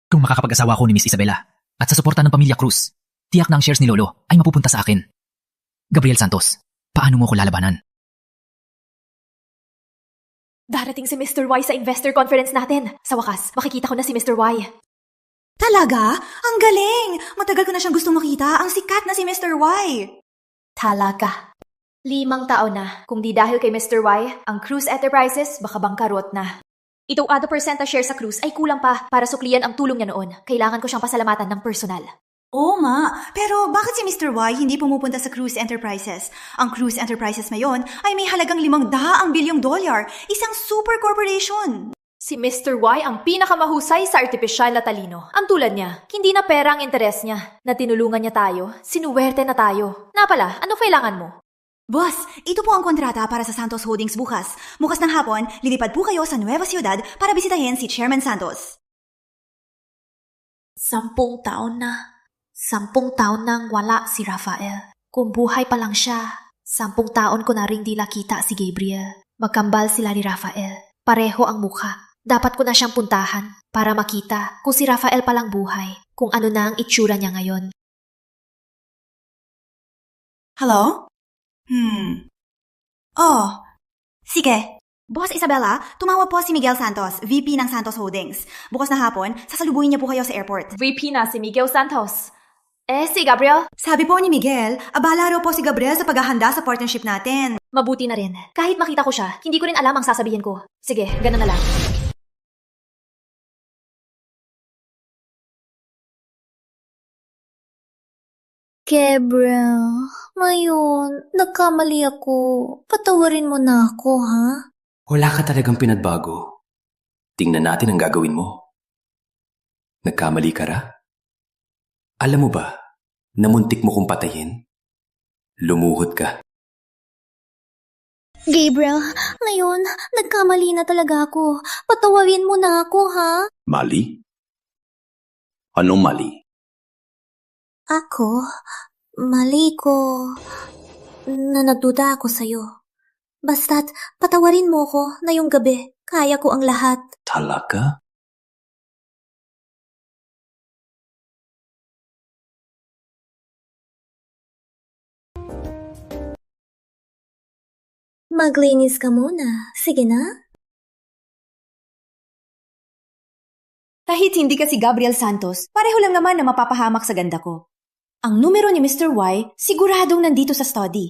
Kung makakapag-asawa ako ni Miss Isabela at sa suporta ng pamilya Cruz, tiyak na ang shares ni Lolo ay mapupunta sa akin. Gabriel Santos, paano mo ko lalabanan? Darating si Mr. Y sa investor conference natin. Sa wakas, makikita ko na si Mr. Y. Talaga? Ang galing! Matagal ko na siyang gustong makita. Ang sikat na si Mr. Y. Talaga. 5 taon na. Kung di dahil kay Mr. Y, ang Cruz Enterprises baka bangkarot na. Itong other percent na share sa Cruz ay kulang pa para suklian ang tulong niya noon. Kailangan ko siyang pasalamatan ng personal. Oo nga, pero bakit si Mr. Y hindi pumupunta sa Cruz Enterprises? Ang Cruz Enterprises ngayon ay may halagang $500 bilyong. Isang super corporation. Si Mr. Y ang pinakamahusay sa artipisyal na talino. Ang tulad niya, hindi na pera ang interes niya. Na tinulungan niya tayo, sinuwerte na tayo. Napala, ano kailangan mo? Boss, ito po ang kontrata para sa Santos Holdings bukas. Bukas ng hapon, lilipad po kayo sa Nueva Ciudad para bisitahin si Chairman Santos. 10 taon na. 10 taon nang wala si Rafael. Kung buhay pa lang siya, 10 taon ko na ring di nakita si Gabriel. Magkambal sila ni Rafael. Pareho ang mukha. Dapat ko na siyang puntahan para makita kung si Rafael palang buhay, kung ano na ang itsura niya ngayon. Hello? Oh, sige. Boss Isabela, tumawag po si Miguel Santos, VP ng Santos Holdings. Bukas na hapon, sasalubuhin niya po kayo sa airport. VP na si Miguel Santos. Si Gabriel? Sabi po ni Miguel, abala raw po si Gabriel sa paghahanda sa partnership natin. Mabuti na rin. Kahit makita ko siya, hindi ko rin alam ang sasabihin ko. Sige, ganun na lang. Gabriel, ngayon, nagkamali ako. Patawarin mo na ako, ha? Wala ka talagang pinagbago. Tingnan natin ang gagawin mo. Nagkamali ka ra? Alam mo ba, namuntik mo kong patayin? Lumuhod ka. Gabriel, ngayon, nagkamali na talaga ako. Patawarin mo na ako, ha? Mali? Anong mali? Ako, mali ko na nagduda ako sa'yo. Basta't patawarin mo ko na yung gabi. Kaya ko ang lahat. Talaga? Maglinis ka muna. Sige na. Kahit hindi ka si Gabriel Santos, pareho lang naman na mapapahamak sa ganda ko. Ang numero ni Mr. Y, siguradong nandito sa study.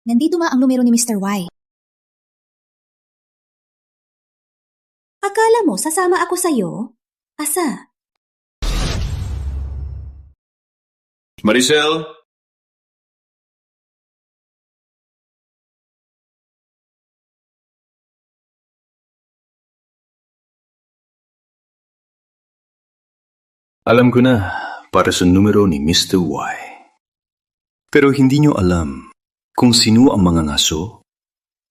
Nandito nga ang numero ni Mr. Y. Akala mo sasama ako sa'yo? Asa? Maricel? Alam ko na para sa numero ni Mr. Y. Pero hindi niyo alam kung sino ang mga ngaso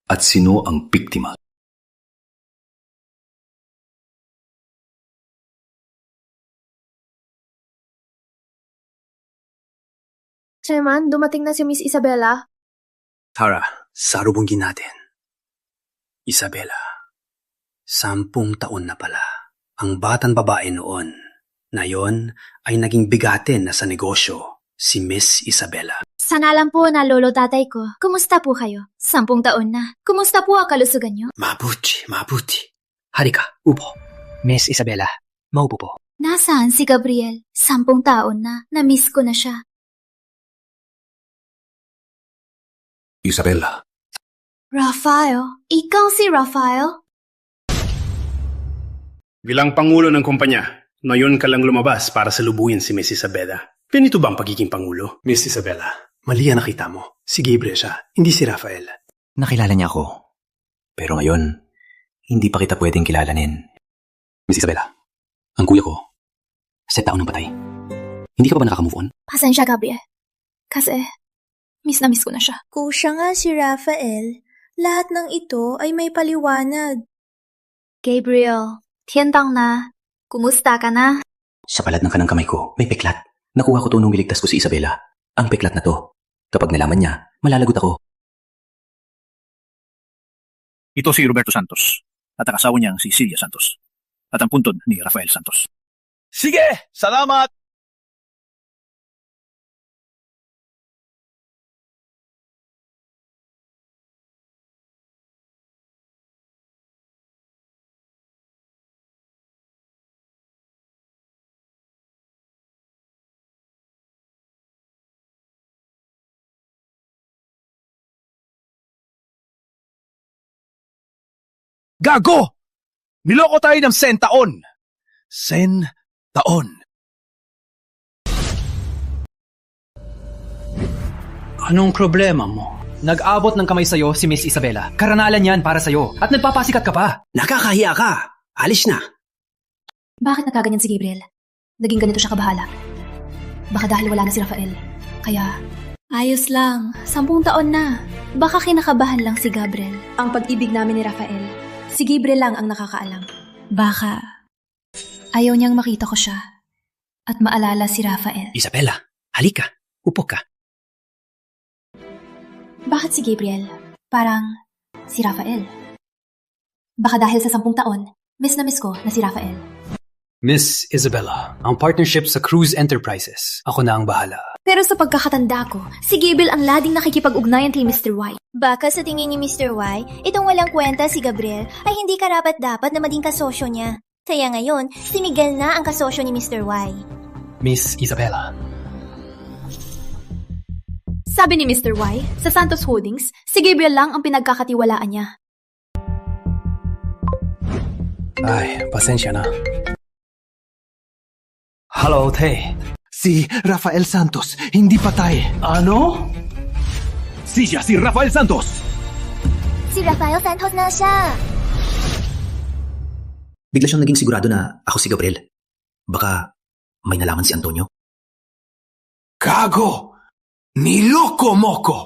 at sino ang biktima. Chairman, dumating na si Miss Isabela. Tara, sarubungin natin. Isabela, 10 taon na pala. Ang batang babae noon, na yon ay naging bigatin na sa negosyo, si Miss Isabela. Sana lang po na lolo tatay ko. Kumusta po kayo? 10 taon na. Kumusta po ang kalusugan niyo? Mabuti, mabuti. Halika, upo. Miss Isabela, maupo po. Nasaan si Gabriel? 10 taon na. Na-miss ko na siya. Isabella. Rafael? Ikaw si Rafael? Bilang pangulo ng kumpanya, ngayon ka lang lumabas para salubuyin si Miss Isabella. Ganito ba ang pagiging pangulo? Miss Isabella, mali ang nakita mo. Si Gabriel siya, hindi si Rafael. Nakilala niya ako. Pero ngayon, hindi pa kita pwedeng kilalanin. Miss Isabella, ang kuya ko, 7 taon nang patay. Hindi ka pa ba nakaka-move on? Pasensya, Gabriel. Kasi, miss na miss ko na siya. Kung siya nga si Rafael, lahat ng ito ay may paliwanag. Gabriel, tiyendang na. Kumusta ka na? Sa palad ng kanang kamay ko, may peklat. Nakuha ko to nung niligtas ko si Isabella. Ang peklat na to. Kapag nalaman niya, malalagot ako. Ito si Roberto Santos at ang asawa niyang si Celia Santos at ang puntod ni Rafael Santos. Sige! Salamat! Gago! Niloko tayo ng 100 taon. 100 taon. Anong problema mo? Nag-abot ng kamay sa'yo si Miss Isabella. Karanalan yan para sa'yo. At nagpapasikat ka pa. Nakakahiya ka. Alis na. Bakit nagkaganyan si Gabriel? Naging ganito siya kabahala. Baka dahil wala na si Rafael. Kaya... Ayos lang. 10 taon na. Baka kinakabahan lang si Gabriel. Ang pag-ibig namin ni Rafael, si Gabriel lang ang nakakaalam. Baka ayaw niyang makita ko siya at maalala si Rafael. Isabella, halika. Upo ka. Bakit si Gabriel? Parang si Rafael. Baka dahil sa 10 taon, miss na miss ko na si Rafael. Miss Isabella, ang partnership sa Cruise Enterprises. Ako na ang bahala. Pero sa pagkakatanda ko, si Gabriel ang lading nakikipag-ugnayan kay Mr. Y. Baka sa tingin ni Mr. Y, itong walang kwenta si Gabriel ay hindi karapat-dapat na maging kasosyo niya. Kaya ngayon, si Miguel na ang kasosyo ni Mr. Y. Miss Isabella. Sabi ni Mr. Y, sa Santos Holdings, si Gabriel lang ang pinagkakatiwalaan niya. Ay, pasensya na. Hello, Tay. Si Rafael Santos, hindi patay. Ano? Siya si Rafael Santos! Si Rafael Santos na siya! Bigla siyang naging sigurado na ako si Gabriel. Baka may nalaman si Antonio. Gago! Niloko mo ko!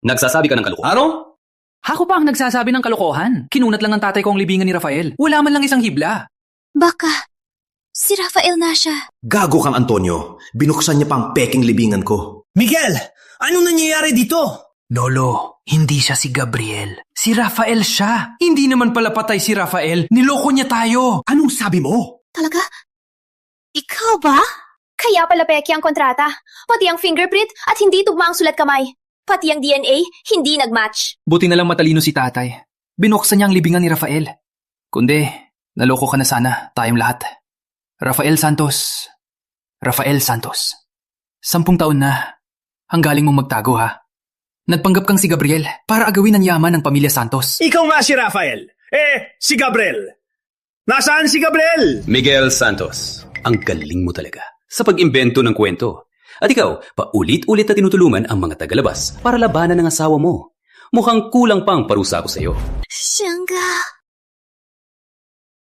Nagsasabi ka ng kalokohan? Ano? Ako pa ang nagsasabi ng kalokohan. Kinunat lang ng tatay ko ang libingan ni Rafael. Wala man lang isang hibla. Baka si Rafael na siya. Gago kang Antonio. Binuksan niya pa ang peking libingan ko. Miguel! Anong nangyayari dito? Lolo, hindi siya si Gabriel. Si Rafael siya. Hindi naman pala patay si Rafael. Niloko niya tayo. Anong sabi mo? Talaga? Ikaw ba? Kaya pala peki ang kontrata. Pati ang fingerprint at hindi tugma ang sulat kamay. Pati ang DNA, hindi nagmatch. Buti na lang matalino si tatay. Binuksan niya ang libingan ni Rafael. Kundi, naloko ka na sana, tayong lahat. Rafael Santos. 10 taon na. Ang galing mong magtago, ha? Nagpanggap kang si Gabriel para agawin ang yaman ng pamilya Santos. Ikaw nga si Rafael. Si Gabriel. Nasaan si Gabriel? Miguel Santos, ang galing mo talaga sa pag-imbento ng kwento. At ikaw, paulit-ulit na tinutulungan ang mga tagalabas para labanan ng asawa mo. Mukhang kulang pang parusa ko sa'yo. Siyangga.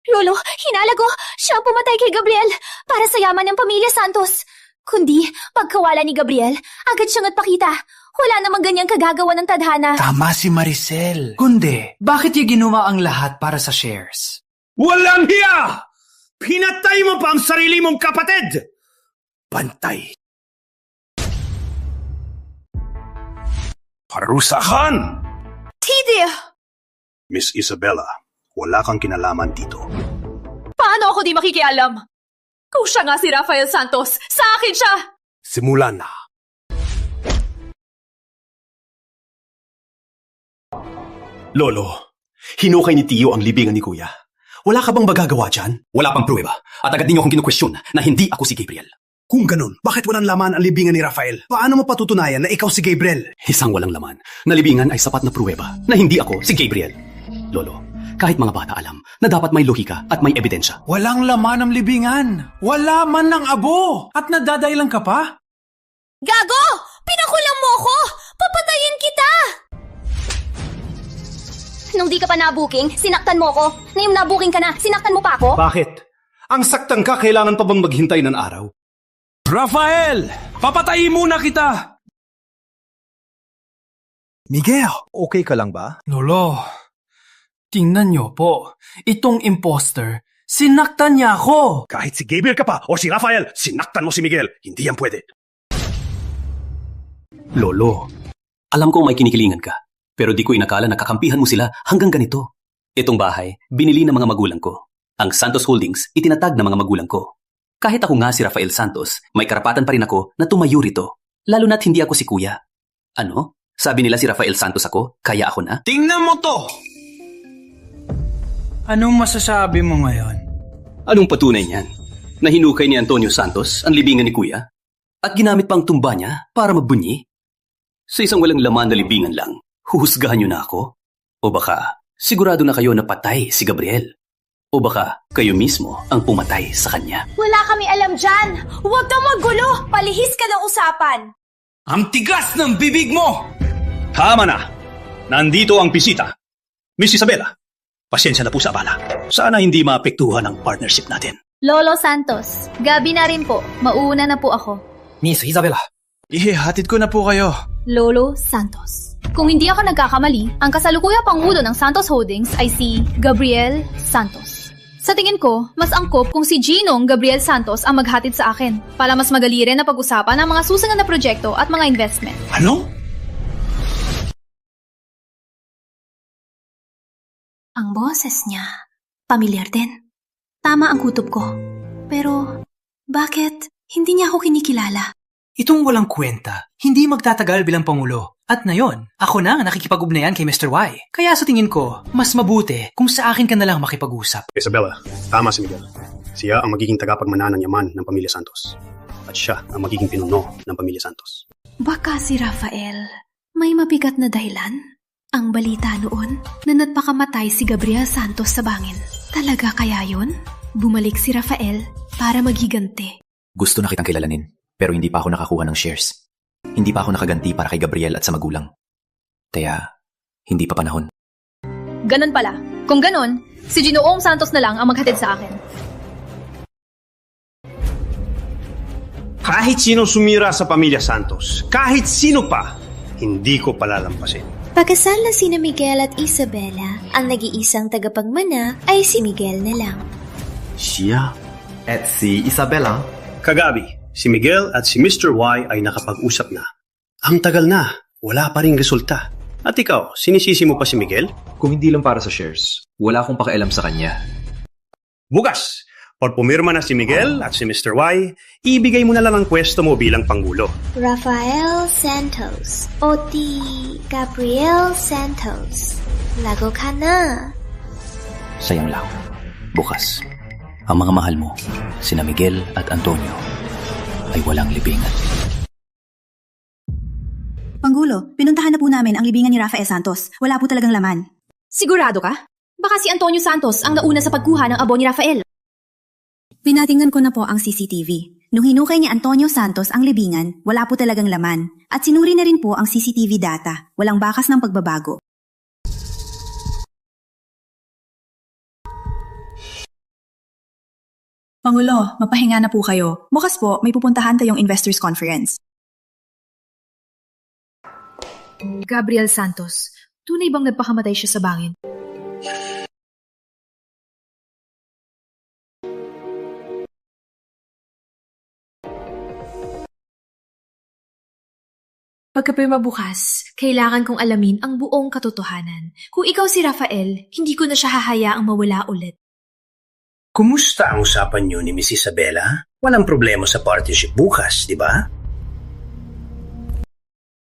Lolo, hinalago! Siya ang pumatay kay Gabriel para sa yaman ng pamilya Santos. Kundi, pagkawala ni Gabriel, agad siyang nagpakita. Wala namang ganyang kagagawa ng tadhana. Tama si Maricel. Kundi, bakit niya ginawa ang lahat para sa shares? Walang hiya! Pinatay mo pa ang sarili mong kapatid! Pantay. Parusahan! Tidi! Miss Isabella, wala kang kinalaman dito. Paano ako di makikialam? Kung siya nga si Rafael Santos, sa akin siya! Simula na. Lolo, hinukay ni Tio ang libingan ni Kuya. Wala ka bang magagawa dyan? Wala pang pruweba at agad ninyo akong kinukwestiyon na hindi ako si Gabriel. Kung ganun, bakit walang laman ang libingan ni Rafael? Paano mo patutunayan na ikaw si Gabriel? Isang walang laman. Nalibingan ay sapat na pruweba na hindi ako si Gabriel. Lolo, kahit mga bata alam na dapat may lohika at may ebidensya. Walang laman ang libingan. Wala man ng abo. At nadadailan ka pa? Gago! Pinakulang mo ako! Papatayin kita! Nung di ka pa nabuking, sinaktan mo ko. Ngayong nabuking ka na, sinaktan mo pa ako? Bakit? Ang saktan ka, kailangan pa bang maghintay ng araw? Rafael! Papatayin muna kita! Miguel, okay ka lang ba? Lolo, tingnan niyo po. Itong imposter, sinaktan niya ako. Kahit si Gabriel ka pa o si Rafael, sinaktan mo si Miguel. Hindi yan pwede. Lolo, alam kong may kinikilingan ka, pero di ko inakala na kakampihan mo sila hanggang ganito. Itong bahay, binili ng mga magulang ko. Ang Santos Holdings, itinatag ng mga magulang ko. Kahit ako nga si Rafael Santos, may karapatan pa rin ako na tumayo rito, lalo na't hindi ako si kuya. Ano? Sabi nila si Rafael Santos ako, kaya ako na? Tingnan mo to! Anong masasabi mo ngayon? Anong patunay niyan? Na hinukay ni Antonio Santos ang libingan ni kuya? At ginamit pang tumba niya para magbunyi? Sa isang walang laman na libingan lang, huhusgahan niyo na ako? O baka, sigurado na kayo na patay si Gabriel? O baka kayo mismo ang pumatay sa kanya? Wala kami alam dyan! Huwag kang magulo! Palihis ka ng usapan! Ang tigas ng bibig mo! Tama na! Nandito ang bisita. Miss Isabela, pasensya na po sa abala. Sana hindi maapektuhan ang partnership natin. Lolo Santos, gabi na rin po. Mauuna na po ako. Miss Isabela. Hatid ko na po kayo. Lolo Santos. Kung hindi ako nagkakamali, ang kasalukuyang pangulo ng Santos Holdings ay si Gabriel Santos. Sa tingin ko, mas angkop kung si Ginong Gabriel Santos ang maghatid sa akin para mas magali rin na pag-usapan ang mga susunod na proyekto at mga investment. Ano? Ang boses niya, pamilyar din. Tama ang kutob ko. Pero, bakit hindi niya ako kinikilala? Itong walang kwenta, hindi magtatagal bilang Pangulo. At ngayon, ako na ang nakikipag-ugnayan kay Mr. Y. Kaya sa tingin ko, mas mabuti kung sa akin ka na lang makipag-usap. Isabela, tama si Miguel. Siya ang magiging tagapagmana ng yaman ng pamilya Santos. At siya ang magiging pinuno ng pamilya Santos. Baka si Rafael may mabigat na dahilan? Ang balita noon na nagpakamatay si Gabriel Santos sa bangin. Talaga kaya yun? Bumalik si Rafael para maghiganti. Gusto na kitang kilalanin, pero hindi pa ako nakakuha ng shares. Hindi pa ako nakaganti para kay Gabriel at sa magulang. Kaya, hindi pa panahon. Ganon pala. Kung ganon, si Ginoong Santos na lang ang maghatid sa akin. Kahit sino sumira sa pamilya Santos, kahit sino pa, hindi ko palalampasin. Pagkasal na sina Miguel at Isabela, ang nag-iisang tagapagmana ay si Miguel na lang. Siya at si Isabela. Kagabi, si Miguel at si Mr. Y ay nakapag-usap na. Ang tagal na, wala pa ring resulta. At ikaw, sinisisi mo pa si Miguel? Kung hindi lang para sa shares, wala akong pakialam sa kanya. Bukas, pag pumirma na si Miguel at si Mr. Y, ibigay mo na lang ang pwesto mo bilang Pangulo. Rafael Santos, o di Gabriel Santos. Lago ka na. Sayang lang. Bukas, ang mga mahal mo, sina Miguel at Antonio, ay walang libingan. Pangulo, pinuntahan na po namin ang libingan ni Rafael Santos. Wala po talagang laman. Sigurado ka? Baka si Antonio Santos ang nauna sa pagkuha ng abo ni Rafael. Pinatingnan ko na po ang CCTV. Nung hinukay ni Antonio Santos ang libingan, wala po talagang laman. At sinuri na rin po ang CCTV data. Walang bakas ng pagbabago. Pangulo, mapahinga na po kayo. Bukas po, may pupuntahan tayong investors conference. Gabriel Santos, tunay bang nagpakamatay siya sa bangin? Pagkapirma bukas, kailangan kong alamin ang buong katotohanan. Kung ikaw si Rafael, hindi ko na siya hahayaang mawala ulit. Kumusta ang usapan niyo ni Miss Isabela? Walang problema sa partnership bukas, di ba?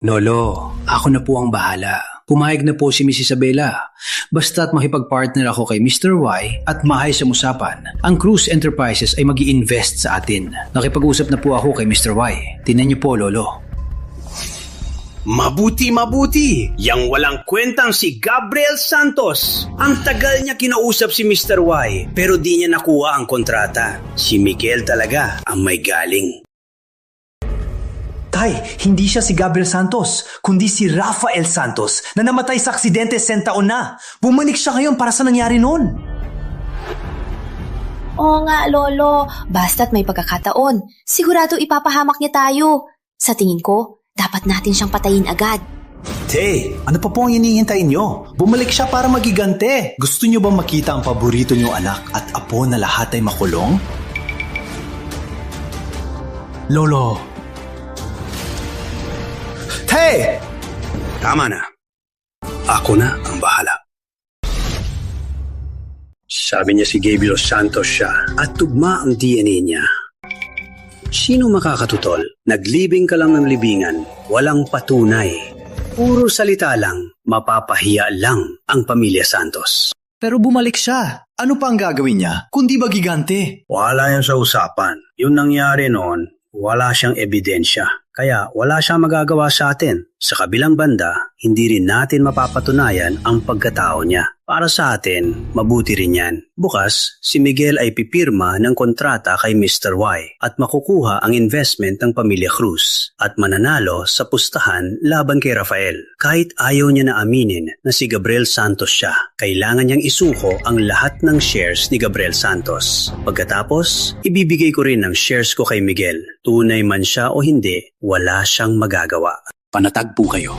Lolo, ako na po ang bahala. Pumayag na po si Miss Isabela. Basta't makipag-partner ako kay Mr. Y at maayos ang usapan, ang Cruise Enterprises ay mag-i-invest sa atin. Nakipag-usap na po ako kay Mr. Y. Tingnan niyo po, Lolo. Mabuti. Yang walang kwentang si Gabriel Santos. Ang tagal niya kinausap si Mr. Y pero di niya nakuha ang kontrata. Si Miguel talaga ang may galing. Tay, hindi siya si Gabriel Santos, kundi si Rafael Santos na namatay sa aksidente 100 taon na. Bumalik siya ngayon para sa nangyari noon. Oo nga, Lolo. Basta't may pagkakataon. Sigurado ipapahamak niya tayo. Sa tingin ko, dapat natin siyang patayin agad. Tay, ano pa po ang hinihintay niyo? Bumalik siya para magigante. Gusto niyo bang makita ang paborito niyong anak at apo na lahat ay makulong? Lolo. Tay! Tama na. Ako na ang bahala. Sabi niya si Gabriel Santos siya at tugma ang DNA niya. Sino makakatutol? Naglibing ka lang ng libingan, walang patunay. Puro salita lang, mapapahiya lang ang pamilya Santos. Pero bumalik siya. Ano pa ang gagawin niya kundi magigante? Wala yan sa usapan. Yung nangyari noon, wala siyang ebidensya. Kaya wala siyang magagawa sa atin. Sa kabilang banda, hindi rin natin mapapatunayan ang pagkatao niya. Para sa atin, mabuti rin yan. Bukas, si Miguel ay pipirma ng kontrata kay Mr. Y at makukuha ang investment ng pamilya Cruz at mananalo sa pustahan laban kay Rafael. Kahit ayaw niya na aminin na si Gabriel Santos siya, kailangan niyang isuko ang lahat ng shares ni Gabriel Santos. Pagkatapos, ibibigay ko rin ang shares ko kay Miguel. Tunay man siya o hindi, wala siyang magagawa. Panatag po kayo.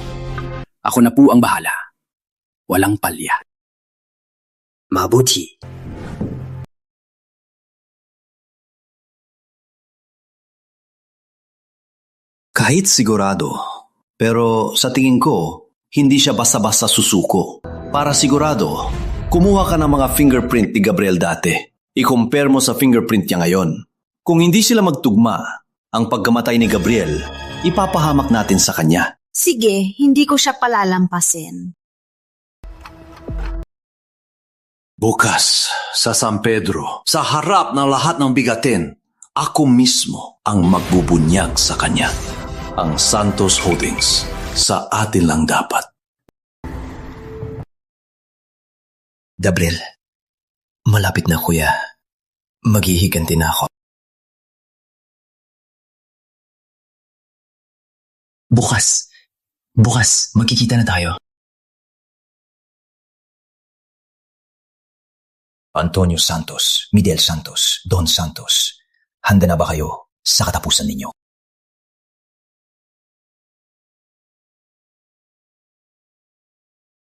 Ako na po ang bahala. Walang palya. Mabuti. Kahit sigurado, pero sa tingin ko, hindi siya basta-basta susuko. Para sigurado, kumuha ka ng mga fingerprint ni Gabriel dati. I-compare mo sa fingerprint niya ngayon. Kung hindi sila magtugma, ang pagkamatay ni Gabriel, ipapahamak natin sa kanya. Sige, hindi ko siya palalampasin. Bukas, sa San Pedro, sa harap ng lahat ng bigatin, ako mismo ang magbubunyag sa kanya. Ang Santos Holdings, sa atin lang dapat. Gabriel, malapit na kuya. Maghihiganti na ako. Bukas, magkikita na tayo. Antonio Santos, Miguel Santos, Don Santos, handa na ba kayo sa katapusan ninyo?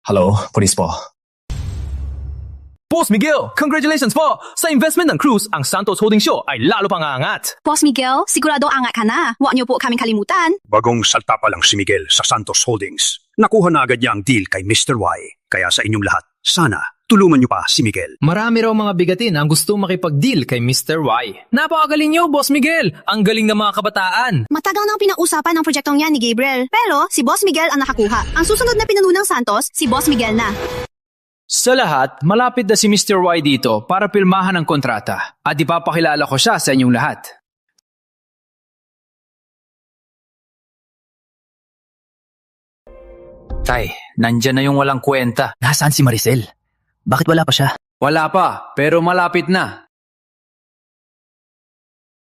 Hello, police po. Boss Miguel, congratulations po! Sa investment ng Cruz, ang Santos Holdings Show ay lalo pang aangat. Boss Miguel, sigurado angat ka na. Huwag niyo po kaming kalimutan. Bagong salta pa lang si Miguel sa Santos Holdings. Nakuha na agad niya ang deal kay Mr. Y. Kaya sa inyong lahat, sana tulungan niyo pa si Miguel. Marami raw mga bigatin ang gusto makipag-deal kay Mr. Y. Napakagaling niyo, Boss Miguel! Ang galing ng mga kabataan! Matagal nang pinag-usapan ang proyektong yan ni Gabriel. Pero si Boss Miguel ang nakakuha. Ang susunod na pinuno ng Santos, si Boss Miguel na. Sa lahat, malapit na si Mr. Y dito para pirmahan ang kontrata at ipapakilala ko siya sa inyong lahat. Tay, nandyan na yung walang kwenta. Nasaan si Maricel? Bakit wala pa siya? Wala pa, pero malapit na.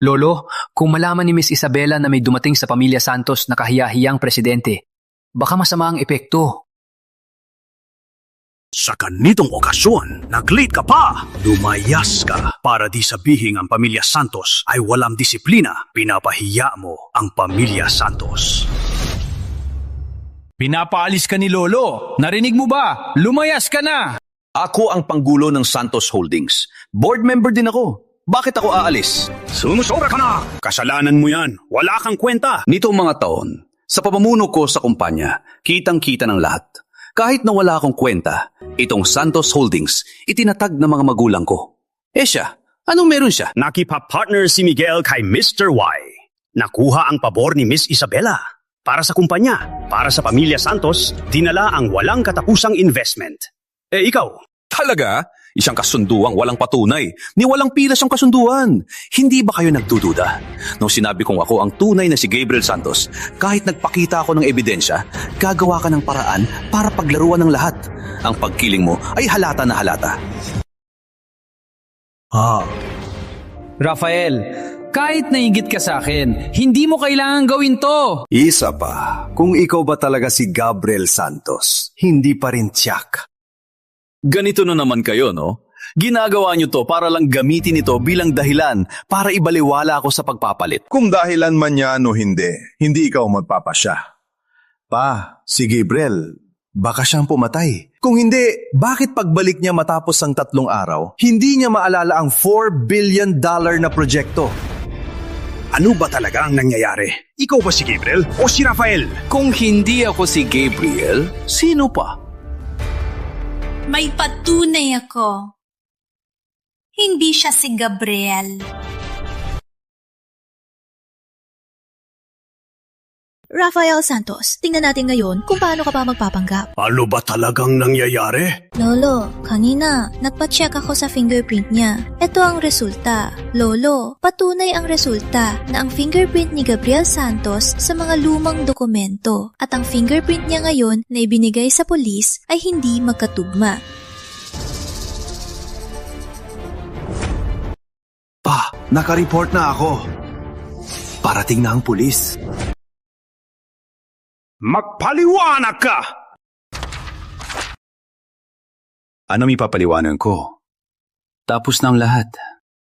Lolo, kung malaman ni Miss Isabela na may dumating sa pamilya Santos na kahiyahiyang presidente, baka masama ang epekto. Sa ganitong okasyon, nag-late ka pa! Lumayas ka para di sabihin ang pamilya Santos ay walang disiplina. Pinapahiya mo ang pamilya Santos. Pinapaalis ka ni Lolo. Narinig mo ba? Lumayas ka na! Ako ang panggulo ng Santos Holdings. Board member din ako. Bakit ako aalis? Sumusobra ka na! Kasalanan mo yan. Wala kang kwenta. Nitong mga taon, sa pamumuno ko sa kumpanya, kitang-kita ng lahat. Kahit na wala akong kwenta, itong Santos Holdings itinatag ng mga magulang ko. Siya, anong meron siya? Nakipa-partner si Miguel kay Mr. Y. Nakuha ang pabor ni Miss Isabela. Para sa kumpanya, para sa pamilya Santos, dinala ang walang katapusang investment. Ikaw? Talaga? Isang kasunduang walang patunay, ni walang pilas ang kasunduan. Hindi ba kayo nagdududa? Nung sinabi kong ako ang tunay na si Gabriel Santos, kahit nagpakita ako ng ebidensya, gagawa ka ng paraan para paglaruan ng lahat. Ang pagkiling mo ay halata na halata. Rafael, kahit nainggit ka sa akin, hindi mo kailangan gawin to. Isa pa, kung ikaw ba talaga si Gabriel Santos, hindi pa rin tiyak. Ganito na naman kayo, no? Ginagawa nyo to para lang gamitin ito bilang dahilan para ibaliwala ako sa pagpapalit. Kung dahilan man yan o hindi ikaw magpapasya. Pa, si Gabriel, baka siyang pumatay. Kung hindi, bakit pagbalik niya matapos ang 3 araw, hindi niya maalala ang $4 billion na proyekto? Ano ba talaga ang nangyayari? Ikaw ba si Gabriel o si Rafael? Kung hindi ako si Gabriel, sino pa? May patunay ako. Hindi siya si Gabriel. Rafael Santos, tingnan natin ngayon kung paano ka pa magpapanggap. Ano ba talagang nangyayari? Lolo, kanina, nagpa-check ako sa fingerprint niya. Ito ang resulta. Lolo, patunay ang resulta na ang fingerprint ni Gabriel Santos sa mga lumang dokumento at ang fingerprint niya ngayon na ibinigay sa polis ay hindi magkatugma. Pa, naka-report na ako. Parating na ang pulis. Magpaliwanag ka! Ano may papaliwanan ko? Tapos na ang lahat.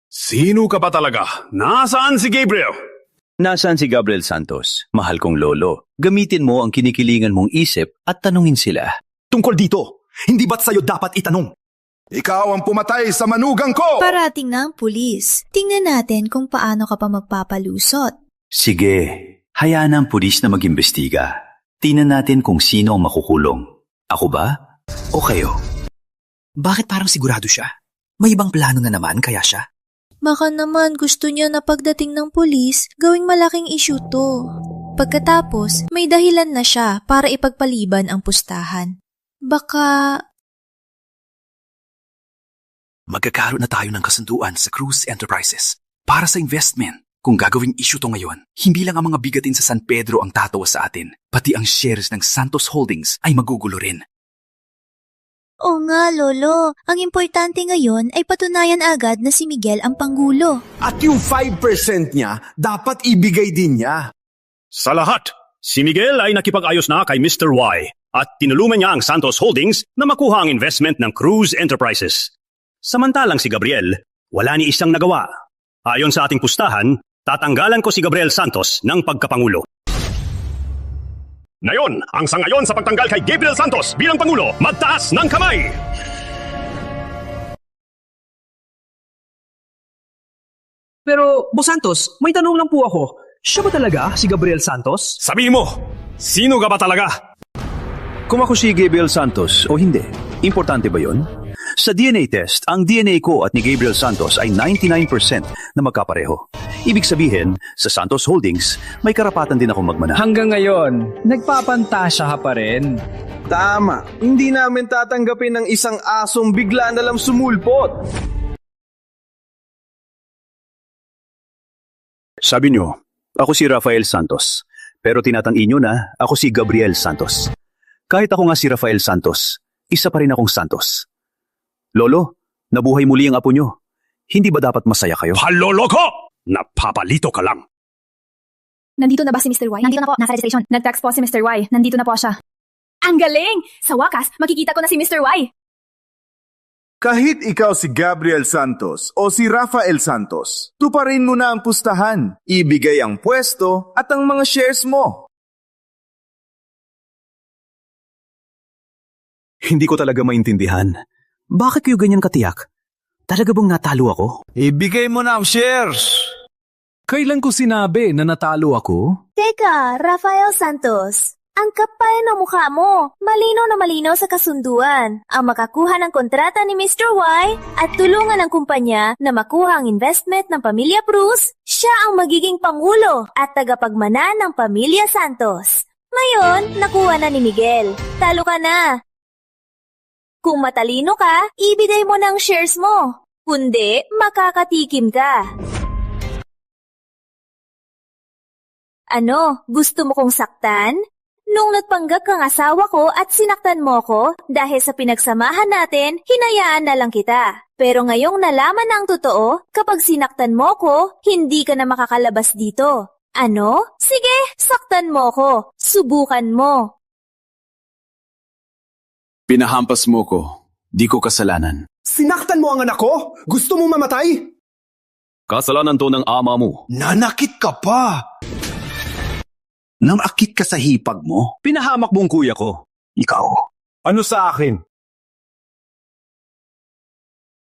Sino ka ba talaga? Nasaan si Gabriel? Nasaan si Gabriel Santos? Mahal kong lolo. Gamitin mo ang kinikilingan mong isip at tanungin sila. Tungkol dito, hindi ba't sa'yo dapat itanong? Ikaw ang pumatay sa manugang ko! Parating na ang pulis. Tingnan natin kung paano ka pa magpapalusot. Sige, hayaan ang pulis na mag-imbestiga. Tingnan natin kung sino ang makukulong. Ako ba? O kayo? Bakit parang sigurado siya? May ibang plano na naman kaya siya? Baka naman gusto niya na pagdating ng pulis, gawing malaking issue to. Pagkatapos, may dahilan na siya para ipagpaliban ang pustahan. Baka... Magkakaroon na tayo ng kasunduan sa Cruz Enterprises para sa investment. Kung gagawing issue to ngayon, hindi lang ang mga bigatin sa San Pedro ang tatawa sa atin, pati ang shares ng Santos Holdings ay magugulo rin. Oo nga, Lolo. Ang importante ngayon ay patunayan agad na si Miguel ang panggulo. At yung 5% niya, dapat ibigay din niya. Sa lahat, si Miguel ay nakipag-ayos na kay Mr. Y at tinulungan niya ang Santos Holdings na makuha ang investment ng Cruz Enterprises. Samantalang si Gabriel, wala ni isang nagawa. Ayon sa ating pustahan, tatanggalan ko si Gabriel Santos ng pagkapangulo. Ngayon, ang sangayon sa pagtanggal kay Gabriel Santos bilang Pangulo, magtaas ng kamay! Pero, Boss Santos, may tanong lang po ako. Siya ba talaga si Gabriel Santos? Sabihin mo, sino ka ba talaga? Kung ako si Gabriel Santos o hindi, importante ba yun? Sa DNA test, ang DNA ko at ni Gabriel Santos ay 99% na magkapareho. Ibig sabihin, sa Santos Holdings, may karapatan din akong magmana. Hanggang ngayon, nagpapantasya ka pa rin. Tama, hindi namin tatanggapin ng isang asong bigla na lang sumulpot. Sabi nyo, ako si Rafael Santos, pero tinatangin nyo na ako si Gabriel Santos. Kahit ako nga si Rafael Santos, isa pa rin akong Santos. Lolo, nabuhay muli ang apo nyo. Hindi ba dapat masaya kayo? Halolo ko! Napapalito ka lang. Nandito na ba si Mr. Y? Nandito na po, nasa registration. Nag-text po si Mr. Y. Nandito na po siya. Ang galing! Sa wakas, makikita ko na si Mr. Y. Kahit ikaw si Gabriel Santos o si Rafael Santos, tuparin mo na ang pustahan, ibigay ang pwesto at ang mga shares mo. Hindi ko talaga maintindihan. Bakit kayo ganyan katiyak? Talaga bang natalo ako? Ibigay mo na ang shares! Kailan ko sinabi na natalo ako? Teka, Rafael Santos. Ang kapal na mukha mo. Malinaw na malinaw sa kasunduan. Ang makakuha ng kontrata ni Mr. Y at tulungan ng kumpanya na makuha ang investment ng Pamilya Cruz, siya ang magiging pangulo at tagapagmana ng Pamilya Santos. Ngayon, nakuha na ni Miguel. Talo ka na. Kung matalino ka, ibigay mo ng shares mo. Kundi, makakatikim ka. Ano, gusto mo kong saktan? Nung nagpanggap kang asawa ko at sinaktan mo ko, dahil sa pinagsamahan natin, hinayaan na lang kita. Pero ngayong nalaman na ang totoo, kapag sinaktan mo ko, hindi ka na makakalabas dito. Ano? Sige, saktan mo ko. Subukan mo. Pinahampas mo ko. Di ko kasalanan. Sinaktan mo ang anak ko? Gusto mo mamatay? Kasalanan to ng ama mo. Nanakit ka pa! Nang akit ka sa hipag mo, pinahamak mo ang kuya ko. Ikaw. Ano sa akin?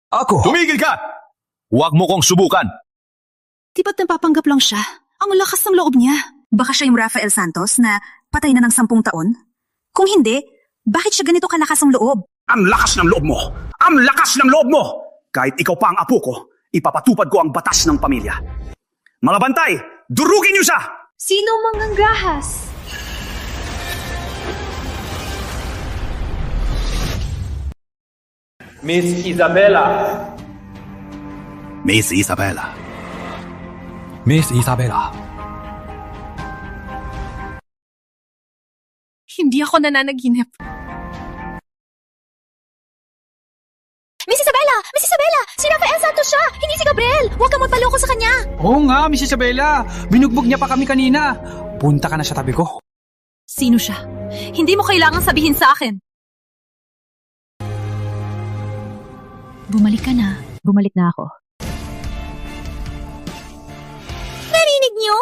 Ako! Tumigil ka! Huwag mo kong subukan! Di ba't napapanggap lang siya? Ang lakas ng loob niya. Baka siya yung Rafael Santos na patay na ng 10 taon? Kung hindi, bakit siya ganito kalakas ang loob? Ang lakas ng loob mo! Ang lakas ng loob mo! Kahit ikaw pa ang apo ko, ipapatupad ko ang batas ng pamilya. Mga bantay, durugin niyo siya! Sino manganggahas? Miss Isabella. Miss Isabella. Miss Isabella. Hindi ako nananaginip. Miss Isabella! Miss Isabella! Si Rafael Santos siya! Hindi si Gabriel! Huwag kang magpaloko sa kanya! Oo nga, Miss Isabella. Binugbog niya pa kami kanina. Punta ka na sa tabi ko. Sino siya? Hindi mo kailangang sabihin sa akin. Bumalik ka na. Bumalik na ako. Narinig niyo?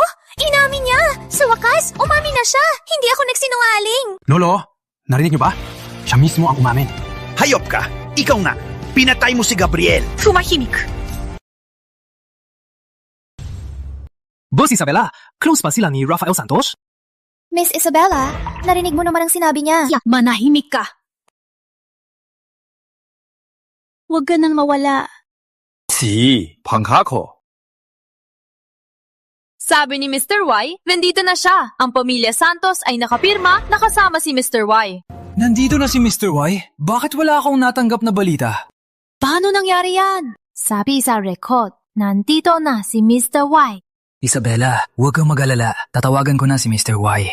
Inamin niya! Sa wakas, umamin na siya! Hindi ako nagsinungaling! Lolo, narinig niyo ba? Siya mismo ang umamin. Hayop ka! Ikaw nga! Pinatay mo si Gabriel! Tumahimik! Boss Isabella, close pa sila ni Rafael Santos? Miss Isabella, narinig mo naman ang sinabi niya. Manahimik ka! Huwag ka nang mawala. Si, pangako. Sabi ni Mr. Y, nandito na siya. Ang pamilya Santos ay nakapirma, nakasama si Mr. Y. Nandito na si Mr. Y? Bakit wala akong natanggap na balita? Paano nangyari yan? Sabi sa record, nandito na si Mr. Y. Isabella, huwag kang mag-alala. Tatawagan ko na si Mr. Y.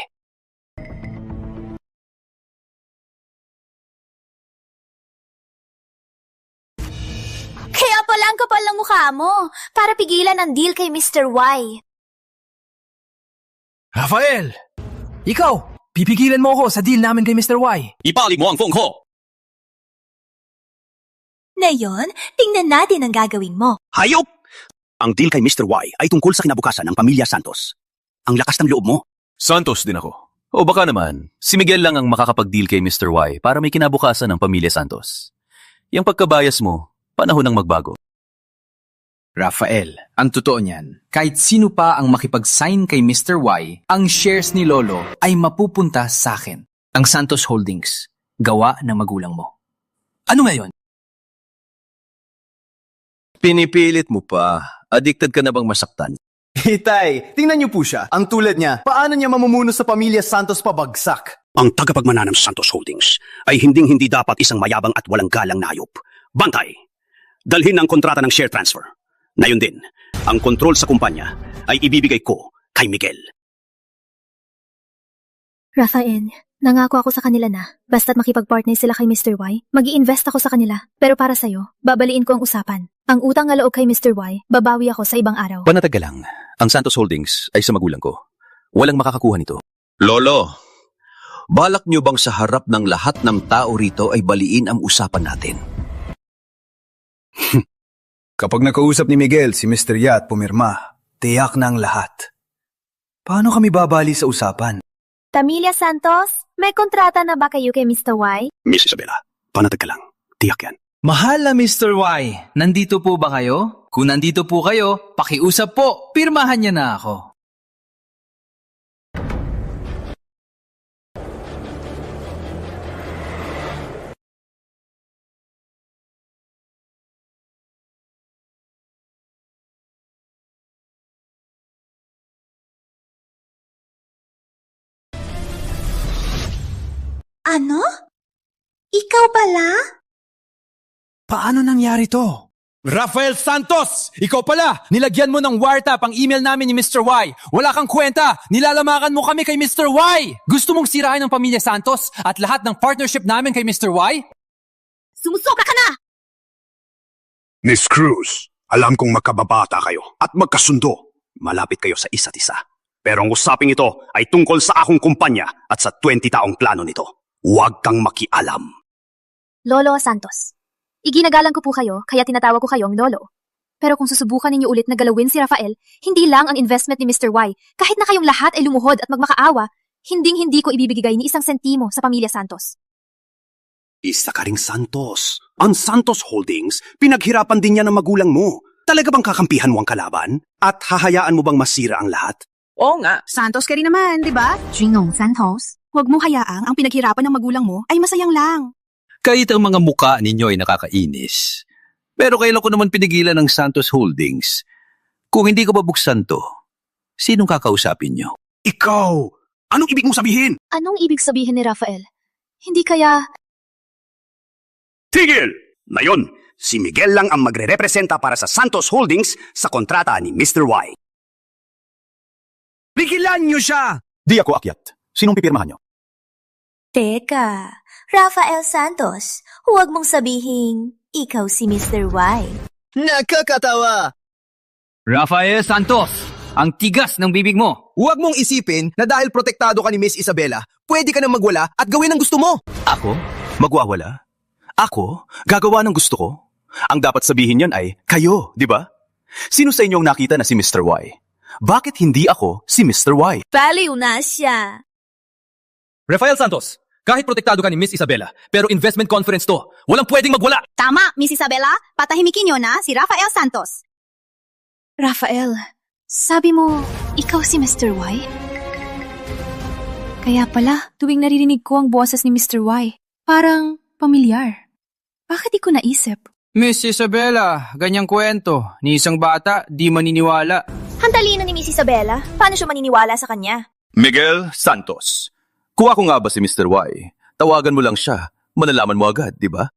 Kaya pala ang kapal ng mukha mo, para pigilan ang deal kay Mr. Y. Rafael! Ikaw! Pipigilan mo ako sa deal namin kay Mr. Y. Ibalik mo ang phone ko! Ngayon, tingnan natin ang gagawin mo. Hayop! Ang deal kay Mr. Y ay tungkol sa kinabukasan ng pamilya Santos. Ang lakas ng loob mo. Santos din ako. O baka naman, si Miguel lang ang makakapag-deal kay Mr. Y para may kinabukasan ng pamilya Santos. Yung pagkabayas mo, panahon ng magbago. Rafael, ang totoo niyan, kahit sino pa ang makipag-sign kay Mr. Y, ang shares ni Lolo ay mapupunta sa akin. Ang Santos Holdings, gawa ng magulang mo. Ano ngayon? Pinipilit mo pa. Addicted ka na bang masaktan? Hitay, tingnan niyo po siya. Ang tulad niya, paano niya mamumuno sa pamilya Santos pabagsak? Ang tagapagmana ng Santos Holdings ay hinding-hindi dapat isang mayabang at walang galang na hayop. Bantay! Dalhin ang kontrata ng share transfer. Ngayon din, ang kontrol sa kumpanya ay ibibigay ko kay Miguel. Rafael, nangako ako sa kanila na, basta't makipag-partner sila kay Mr. Y, mag-i-invest ako sa kanila. Pero para sa'yo, babaliin ko ang usapan. Ang utang na loob kay Mr. Y, babawi ako sa ibang araw. Panatag ka lang, ang Santos Holdings ay sa magulang ko. Walang makakakuha nito. Lolo, balak niyo bang sa harap ng lahat ng tao rito ay baliin ang usapan natin? Kapag nakausap ni Miguel si Mr. Y at pumirma, tiyak na ang lahat. Paano kami babali sa usapan? Pamilya Santos, may kontrata na ba kayo kay Mr. Y? Miss Isabella, panatag ka lang. Tiyak yan. Mahal na Mr. Y, nandito po ba kayo? Kung nandito po kayo, pakiusap po, pirmahan niya na ako. Ano? Ikaw pala? Paano nangyari to? Rafael Santos! Ikaw pala! Nilagyan mo ng wiretap ang email namin ni Mr. Y. Wala kang kwenta! Nilalamakan mo kami kay Mr. Y! Gusto mong sirain ang pamilya Santos at lahat ng partnership namin kay Mr. Y? Sumusobra ka na! Miss Cruz, alam kong magkababata kayo at magkasundo. Malapit kayo sa isa't isa. Pero ang usaping ito ay tungkol sa akong kumpanya at sa 20 taong plano nito. Huwag kang makialam. Lolo Santos, iginagalang ko po kayo kaya tinatawag ko kayong Lolo. Pero kung susubukan ninyo ulit na galawin si Rafael, hindi lang ang investment ni Mr. Y, kahit na kayong lahat ay lumuhod at magmakaawa, hinding-hindi ko ibibigay ni isang sentimo sa pamilya Santos. Isa ka ring Santos. Ang Santos Holdings, pinaghirapan din niya ng magulang mo. Talaga bang kakampihan mo ang kalaban? At hahayaan mo bang masira ang lahat? Oo nga. Santos ka rin naman, di ba? Jinong Santos. Huwag mo hayaang ang pinaghirapan ng magulang mo ay masayang lang. Kahit ang mga muka ninyo ay nakakainis. Pero kailan ko naman pinigilan ng Santos Holdings? Kung hindi ko babuksan to, sinong kakausapin nyo? Ikaw! Anong ibig mong sabihin? Anong ibig sabihin ni Rafael? Hindi kaya... Tigil! Ngayon, si Miguel lang ang magre-representa para sa Santos Holdings sa kontrata ni Mr. Y. Pigilan niyo siya! Di ako akyat. Sinong pipirmahan nyo? Teka, Rafael Santos, huwag mong sabihing ikaw si Mr. Y. Nakakatawa! Rafael Santos, ang tigas ng bibig mo. Huwag mong isipin na dahil protektado ka ni Miss Isabela, pwede ka nang magwala at gawin ang gusto mo. Ako? Magwawala? Ako? Gagawa ng gusto ko? Ang dapat sabihin yan ay, kayo, di ba? Sino sa inyong nakita na si Mr. Y? Bakit hindi ako si Mr. Y? Baliw na siya. Rafael Santos, kahit protektado ka ni Miss Isabela, pero investment conference to, walang pwedeng magwala! Tama, Miss Isabela. Patahimikin niyo na si Rafael Santos. Rafael, sabi mo, ikaw si Mr. Y? Kaya pala, tuwing naririnig ko ang boses ni Mr. Y, parang pamilyar. Bakit di ko naisip? Miss Isabela, ganyang kwento. Ni isang bata, di maniniwala. Ang talino ni Miss Isabela. Paano siya maniniwala sa kanya? Miguel Santos. Kuha ko nga ba si Mr. Y? Tawagan mo lang siya. Manalaman mo agad, di ba?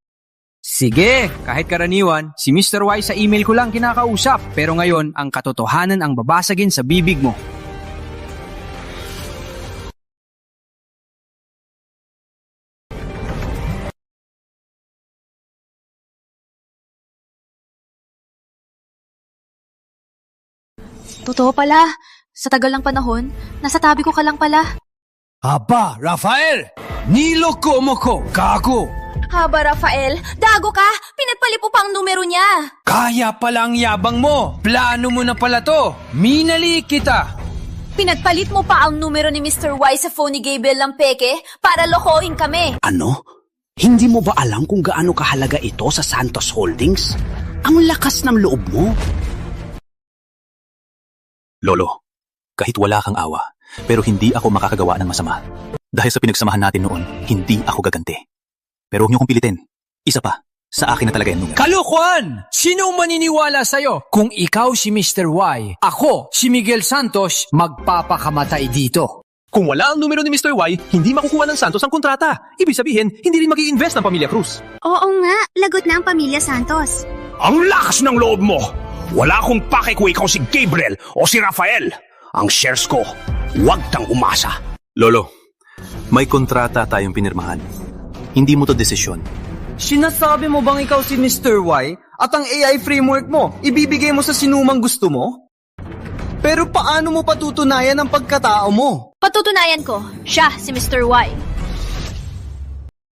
Sige, kahit karaniwan, si Mr. Y sa email ko lang kinakausap. Pero ngayon, ang katotohanan ang babasagin sa bibig mo. Totoo pala, sa tagal ng panahon, nasa tabi ko ka lang pala. Aba, Rafael! Niloko mo ko, gago! Haba, Rafael, dago ka! Pinagpalipo pa ang numero niya! Kaya pala ang yabang mo! Plano mo na pala to! Minali kita! Pinagpalit mo pa ang numero ni Mr. Y sa phone ni Gabriel ng peke para lokohin kami! Ano? Hindi mo ba alam kung gaano kahalaga ito sa Santos Holdings? Ang lakas ng loob mo! Lolo, kahit wala kang awa, pero hindi ako makakagawa ng masama. Dahil sa pinagsamahan natin noon, hindi ako gaganti. Pero huwag niyo kong pilitin. Isa pa, sa akin na talaga yung numero. Kalokohan! Sino maniniwala sa'yo? Kung ikaw si Mr. Y, ako, si Miguel Santos, magpapakamatay dito. Kung wala ang numero ni Mr. Y, hindi makukuha ng Santos ang kontrata. Ibig sabihin, hindi rin mag-i-invest ng pamilya Cruz. Oo nga, lagot na ang pamilya Santos. Ang lakas ng loob mo! Wala akong pake kung ikaw si Gabriel o si Rafael. Ang shares ko, huwag kang umasa. Lolo, may kontrata tayong pinirmahan. Hindi mo to desisyon. Sinasabi mo bang ikaw si Mr. Y at ang AI framework mo, ibibigay mo sa sinumang gusto mo? Pero paano mo patutunayan ang pagkatao mo? Patutunayan ko, siya si Mr. Y.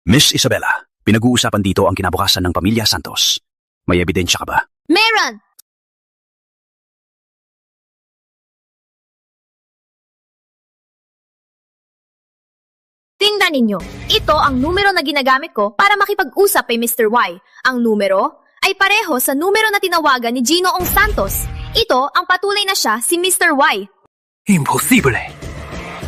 Miss Isabela, pinag-uusapan dito ang kinabukasan ng pamilya Santos. May ebidensya ka ba? Meron! Tingnan ninyo, ito ang numero na ginagamit ko para makipag-usap kay Mr. Y. Ang numero ay pareho sa numero na tinawagan ni Ginoong Santos. Ito ang patuloy na siya si Mr. Y. Imposible!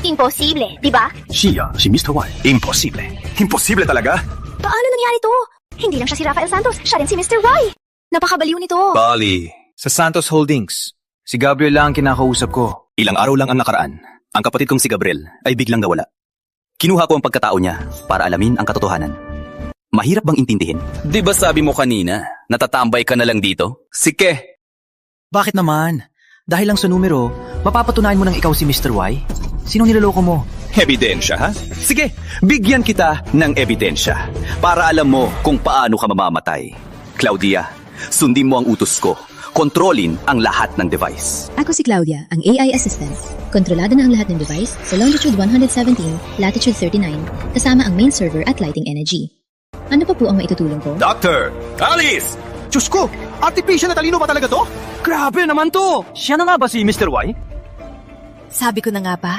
Imposible, di ba? Siya, si Mr. Y. Imposible. Imposible talaga? Paano nangyari to? Hindi lang siya si Rafael Santos, siya rin si Mr. Y. Napakabaliw nito. Bali, sa Santos Holdings, si Gabriel lang ang kinakausap ko. Ilang araw lang ang nakaraan. Ang kapatid kong si Gabriel ay biglang nawala. Kinuha ko ang pagkatao niya para alamin ang katotohanan. Mahirap bang intindihin? Di ba sabi mo kanina, natatambay ka na lang dito? Sige! Bakit naman? Dahil lang sa numero, mapapatunayan mo nang ikaw si Mr. Y? Sinong niloloko mo? Ebidensya, ha? Sige, bigyan kita ng ebidensya para alam mo kung paano ka mamamatay. Claudia, sundin mo ang utos ko. Kontrolin ang lahat ng device. Ako si Claudia, ang AI assistant. Kontrolado na ang lahat ng device sa longitude 117, latitude 39, kasama ang main server at lighting energy. Ano pa po ang maitutulong ko? Doctor! Alice! Diyos ko! Artificial na talino ba talaga to? Grabe naman to! Siya na nga ba si Mr. Y? Sabi ko na nga ba?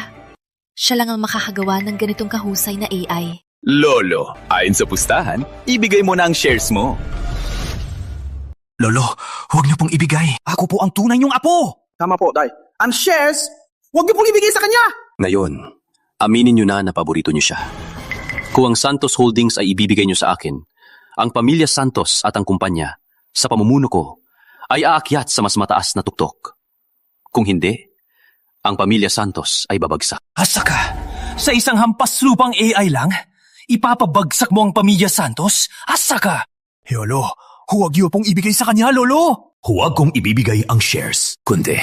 Siya lang ang makakagawa ng ganitong kahusay na AI. Lolo, ayon sa pustahan, ibigay mo na ang shares mo. Lolo, huwag niyo pong ibigay. Ako po ang tunay niyong apo. Tama po, Day. Ang shares, huwag niyo pong ibigay sa kanya. Ngayon, aminin niyo na paborito niyo siya. Kung ang Santos Holdings ay ibibigay niyo sa akin, ang pamilya Santos at ang kumpanya, sa pamumuno ko, ay aakyat sa mas mataas na tuktok. Kung hindi, ang pamilya Santos ay babagsak. Asa ka? Sa isang hampas lupang AI lang? Ipapabagsak mo ang pamilya Santos? Asa ka? Lolo, huwag niyo pong ibigay sa kanya, Lolo! Huwag kong ibibigay ang shares, kundi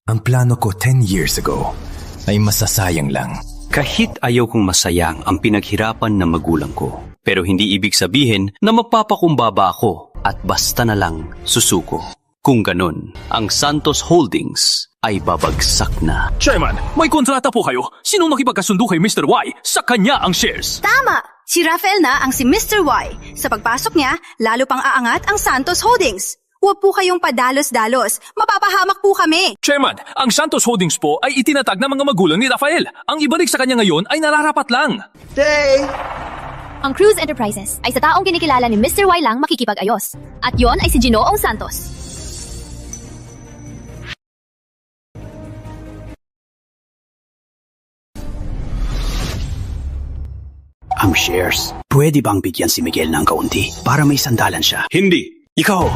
ang plano ko 10 years ago ay masasayang lang. Kahit ayaw kong masayang ang pinaghirapan ng magulang ko, pero hindi ibig sabihin na magpapakumbaba ako at basta na lang susuko. Kung ganun, ang Santos Holdings ay babagsak na. Chairman, may kontrata po kayo. Sinong nakipagkasundo kay Mr. Y? Sa kanya ang shares. Tama! Si Rafael na ang si Mr. Y. Sa pagpasok niya, lalo pang aangat ang Santos Holdings. Huwag po kayong padalos-dalos. Mapapahamak po kami. Chairman, ang Santos Holdings po ay itinatag ng mga magulang ni Rafael. Ang ibalik sa kanya ngayon ay nararapat lang. Tay! Ang Cruise Enterprises ay sa taong kinikilala ni Mr. Y lang makikipag-ayos. At yon ay si Ginoong Santos. Ang shares, pwede bang bigyan si Miguel ng kaunti para may sandalan siya? Hindi! Ikaw!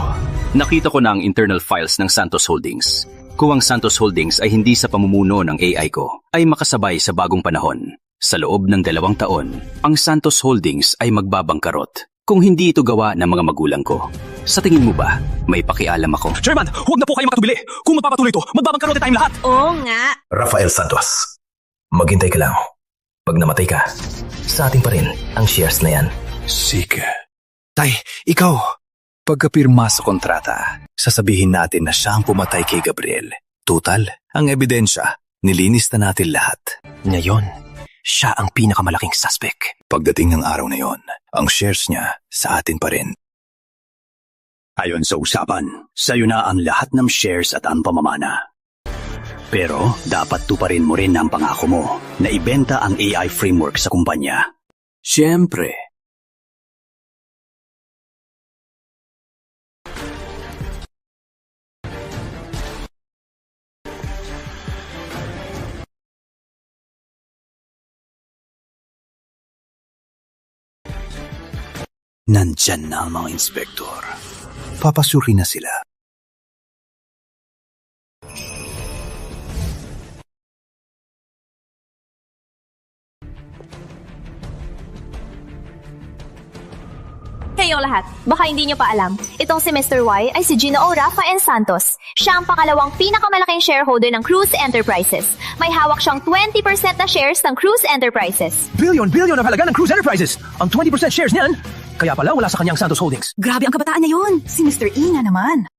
Nakita ko na ang internal files ng Santos Holdings. Kung ang Santos Holdings ay hindi sa pamumuno ng AI ko, ay makasabay sa bagong panahon. Sa loob ng 2 taon, ang Santos Holdings ay magbabangkarot kung hindi ito gawa ng mga magulang ko. Sa tingin mo ba, may pakialam ako? Chairman, huwag na po kayo makatubili. Kung magpapatuloy ito, magbabangkarot tayong lahat. Oo nga. Rafael Santos, maghintay ka lang. Pag namatay ka, sa atin pa rin ang shares na yan. Sige. Tay, ikaw, pagkapirma sa kontrata, sasabihin natin na siya ang pumatay kay Gabriel. Total, ang ebidensya, nilinis na natin lahat. Ngayon, siya ang pinakamalaking suspect. Pagdating ng araw na yon, ang shares niya sa atin pa rin. Ayon sa usapan, sa'yo na ang lahat ng shares at ang pamamana. Pero dapat tuparin mo rin ang pangako mo na ibenta ang AI framework sa kumpanya. Siyempre. Nandyan na ang mga inspektor. Papasuri na sila. Kayong lahat, baka hindi nyo pa alam, itong si Mr. Y ay si Ginoong Rafael Santos. Siya ang pangalawang pinakamalaking shareholder ng Cruise Enterprises. May hawak siyang 20% na shares ng Cruise Enterprises. Billion ang halaga ng Cruise Enterprises. Ang 20% shares niyan, kaya pala wala sa kanyang Santos Holdings. Grabe ang kabataan niya yun. Si Mr. E na naman.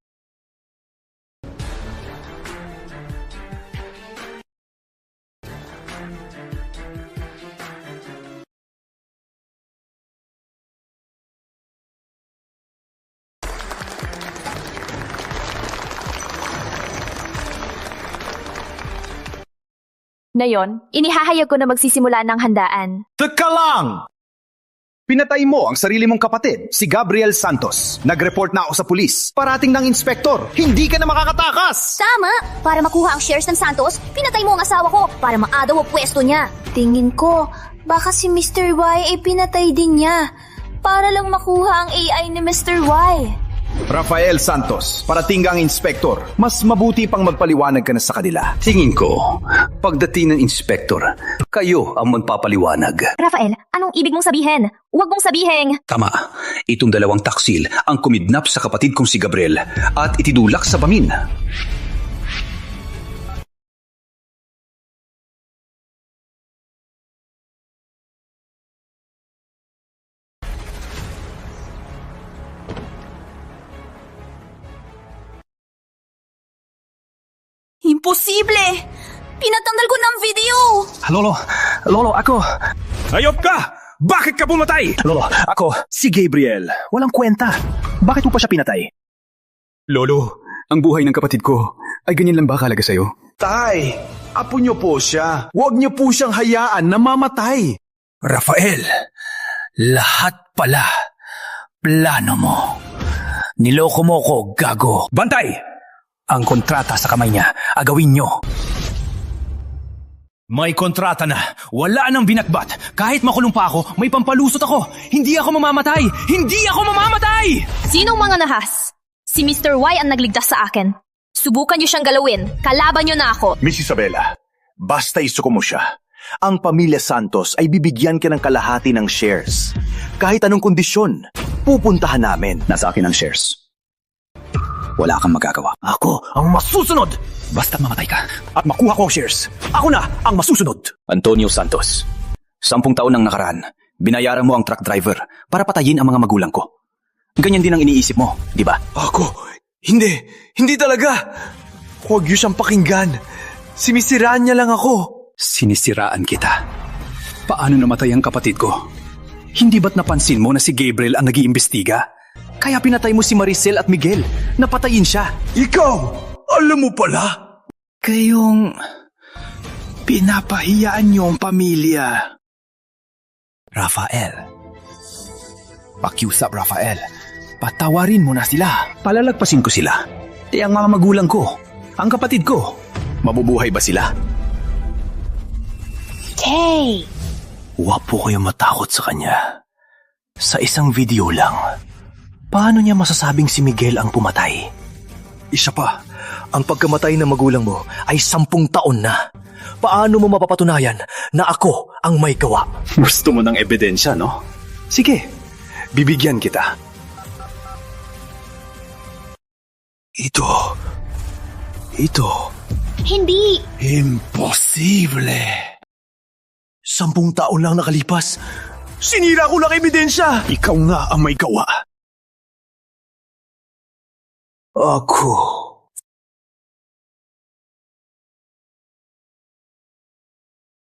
Ngayon, inihahayag ko na magsisimula ng handaan. Teka lang! Pinatay mo ang sarili mong kapatid, si Gabriel Santos. Nag-report na ako sa pulis. Parating ng inspektor. Hindi ka na makakatakas! Tama! Para makuha ang shares ng Santos, pinatay mo ang asawa ko para maadaw ang pwesto niya. Tingin ko, baka si Mr. Y ay pinatay din niya para lang makuha ang AI ni Mr. Y. Rafael Santos, parating ang inspektor. Mas mabuti pang magpaliwanag ka na sa kanila. Tingin ko, pagdating ng inspektor, kayo ang magpapaliwanag. Rafael, anong ibig mong sabihin? Huwag mong sabihin. Tama, itong dalawang taksil ang kumidnap sa kapatid kong si Gabriel at itidulak sa pamin. Imposible! Pinatanggal ko ng video! Lolo, ako. Hayop ka! Bakit ka pumatay? Lolo, ako. Si Gabriel. Walang kwenta. Bakit mo pa siya pinatay? Lolo, ang buhay ng kapatid ko ay ganyan lang ba kalaga sa'yo? Tay, apo niyo po siya. Huwag niyo po siyang hayaan na mamatay. Rafael, lahat pala plano mo. Niloko mo ko, gago. Bantay! Ang kontrata sa kamay niya, agawin nyo. May kontrata na. Wala nang binatbat. Kahit makulong pa ako, may pampalusot ako. Hindi ako mamamatay! Hindi ako mamamatay! Sinong mga nahas? Si Mr. Y ang nagligtas sa akin. Subukan niyo siyang galawin. Kalaban niyo na ako. Miss Isabela, basta isuko mo siya. Ang pamilya Santos ay bibigyan ka ng kalahati ng shares. Kahit anong kondisyon, pupuntahan namin. Nasa akin ang shares. Wala kang magagawa. Ako ang masusunod! Basta mamatay ka. At makuha ko ang shares. Ako na ang masusunod. Antonio Santos, 10 taon nang nakaraan, binayaran mo ang truck driver para patayin ang mga magulang ko. Ganyan din ang iniisip mo, di ba? Ako? Hindi talaga. Huwag niyo siyang pakinggan. Sinisiraan niya lang ako. Sinisiraan kita. Paano namatay ang kapatid ko? Hindi ba't napansin mo na si Gabriel ang nag-iimbestiga? Kaya pinatay mo si Maricel at Miguel. Napatayin siya. Ikaw! Alam mo pala? Kayong pinapahiyaan niyo ang pamilya. Rafael. Pakiusap, Rafael. Patawarin mo na sila. Palalagpasin ko sila. Ang mga magulang ko, ang kapatid ko, mabubuhay ba sila? Tay! Huwag po kayong matakot sa kanya. Sa isang video lang, paano niya masasabing si Miguel ang pumatay? Isa pa, ang pagkamatay ng magulang mo ay 10 taon na. Paano mo mapapatunayan na ako ang may gawa? Gusto mo ng ebidensya, no? Sige, bibigyan kita. Ito. Hindi! Imposible. 10 taon lang nakalipas. Sinira ko lang ebidensya. Ikaw nga ang may gawa. Ako.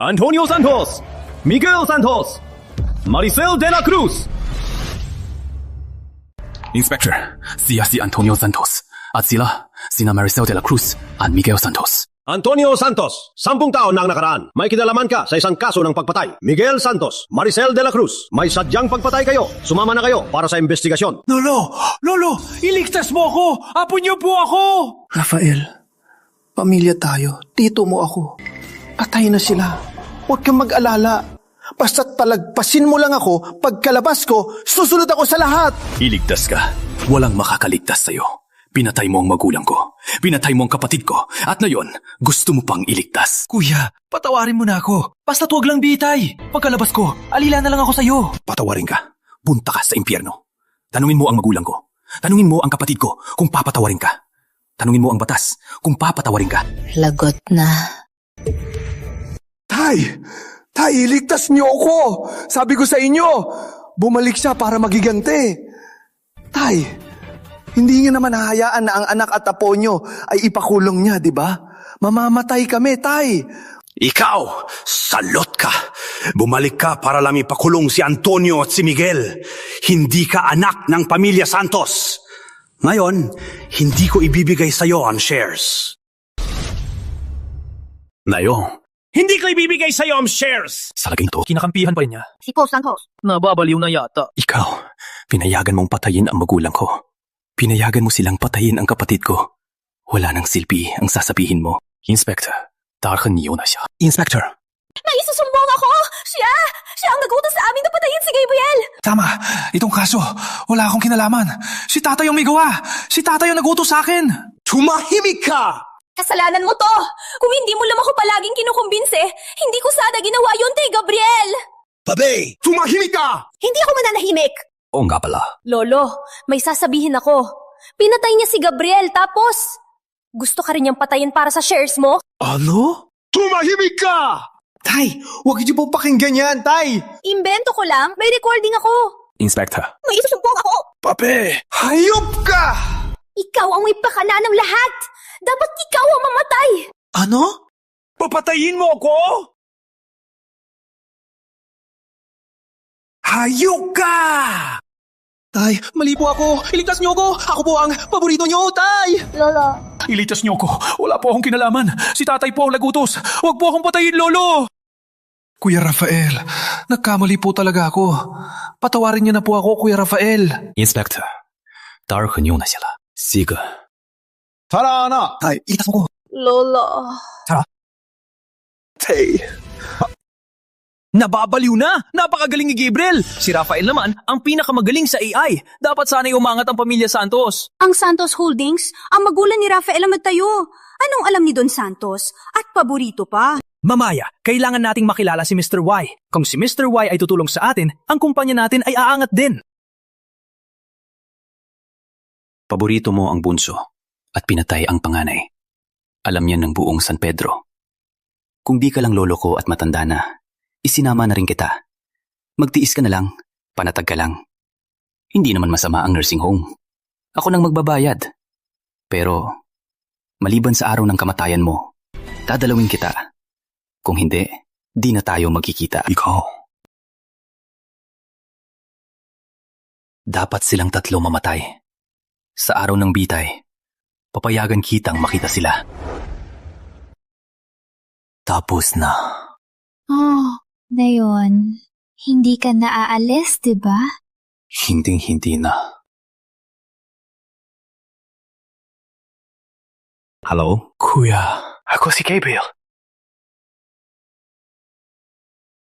Antonio Santos, Miguel Santos, Maricel de la Cruz. Inspector, siya si Antonio Santos. At sina Maricel de la Cruz at Miguel Santos. Antonio Santos, 10 taon na ang nakaraan. May kinalaman ka sa isang kaso ng pagpatay. Miguel Santos, Maricel de la Cruz, may sadyang pagpatay kayo. Sumama na kayo para sa investigasyon. Lolo, iligtas mo ako! Apo niyo po ako! Rafael, pamilya tayo. Tito mo ako. Patay na sila. Huwag kang mag-alala. Basta't palagpasin mo lang ako, pagkalabas ko, susunod ako sa lahat. Iligtas ka. Walang makakaligtas sa'yo. Pinatay mo ang magulang ko. Pinatay mo ang kapatid ko. At ngayon, gusto mo pang iligtas. Kuya, patawarin mo na ako. Basta't huwag lang bitay. Pagkalabas ko, alila na lang ako sa'yo. Patawarin ka. Punta ka sa impyerno. Tanungin mo ang magulang ko. Tanungin mo ang kapatid ko kung papatawarin ka. Tanungin mo ang batas kung papatawarin ka. Lagot na. Tay, iligtas niyo ako. Sabi ko sa inyo, bumalik siya para magigante. Tay, hindi niya naman hahayaan na ang anak at apo niyo ay ipakulong niya, di ba? Mamamatay kami, Tay. Ikaw, salot ka. Bumalik ka para lang ipakulong si Antonio at si Miguel. Hindi ka anak ng pamilya Santos. Ngayon, hindi ko ibibigay sa'yo ang shares. Nayo. Hindi ko ibibigay sa'yo ang shares! Sa laging to, kinakampihan pa rin niya. Si Paul Santos. Nababaliw na yata. Ikaw, pinayagan mong patayin ang magulang ko. Pinayagan mo silang patayin ang kapatid ko. Wala nang silbi ang sasabihin mo. Inspector, darhan niyo na siya. Inspector. Naisusumbong ako! Siya ang nagutos sa amin na patayin si Gabriel! Tama, itong kaso, wala akong kinalaman. Si tatay ang may gawa. Si tatay ang nagutos sa akin. Tumahimik ka! Kasalanan mo to! Kung hindi mo lang ako palaging kinukumbinse, hindi ko sana ginawa yun kay Gabriel! Babe, tumahimik ka! Hindi ako mananahimik! Oo nga pala. Lolo, may sasabihin ako. Pinatay niya si Gabriel, tapos gusto ka rin niyang patayin para sa shares mo? Ano? Tumahimik ka! Tay, huwag niyo po pakinggan yan, Tay! Imbento ko lang, may recording ako. Inspector. May isusumbong ako. Pape, hayop ka! Ikaw ang may pakana ng lahat. Dapat ikaw ang mamatay. Ano? Papatayin mo ako? Hayop ka! Tay, mali po ako. Iligtas niyo ako. Ako po ang paborito niyo, Tay! Lolo. Iligtas niyo ako. Wala po akong kinalaman. Si tatay po ang nagutos. Huwag po akong patayin, Lolo! Kuya Rafael, nagkamali po talaga ako. Patawarin niyo na po ako, Kuya Rafael. Inspector. 大儿很用那些了。四个。 Tara na! Tay, iligtas mo ko. Lolo. Tara. Tay. Nababaliw na! Napakagaling ni Gabriel! Si Rafael naman ang pinakamagaling sa AI. Dapat sana'y umangat ang pamilya Santos. Ang Santos Holdings, ang magulang ni Rafael ang magtayo. Anong alam ni Don Santos? At paborito pa. Mamaya, kailangan nating makilala si Mr. Y. Kung si Mr. Y ay tutulong sa atin, ang kumpanya natin ay aangat din. Paborito mo ang bunso at pinatay ang panganay. Alam yan ng buong San Pedro. Kung di ka lang lolo ko at matanda na, isinama na rin kita. Magtiis ka na lang, panatag ka lang. Hindi naman masama ang nursing home. Ako nang magbabayad. Pero, maliban sa araw ng kamatayan mo, dadalawin kita. Kung hindi, di na tayo magkikita. Ikaw. Dapat silang tatlo mamatay. Sa araw ng bitay, papayagan kitang makita sila. Tapos na. Oh, ngayon, hindi ka naaalis, diba? Hinding-hindi na. Hello? Kuya, ako si Gabriel.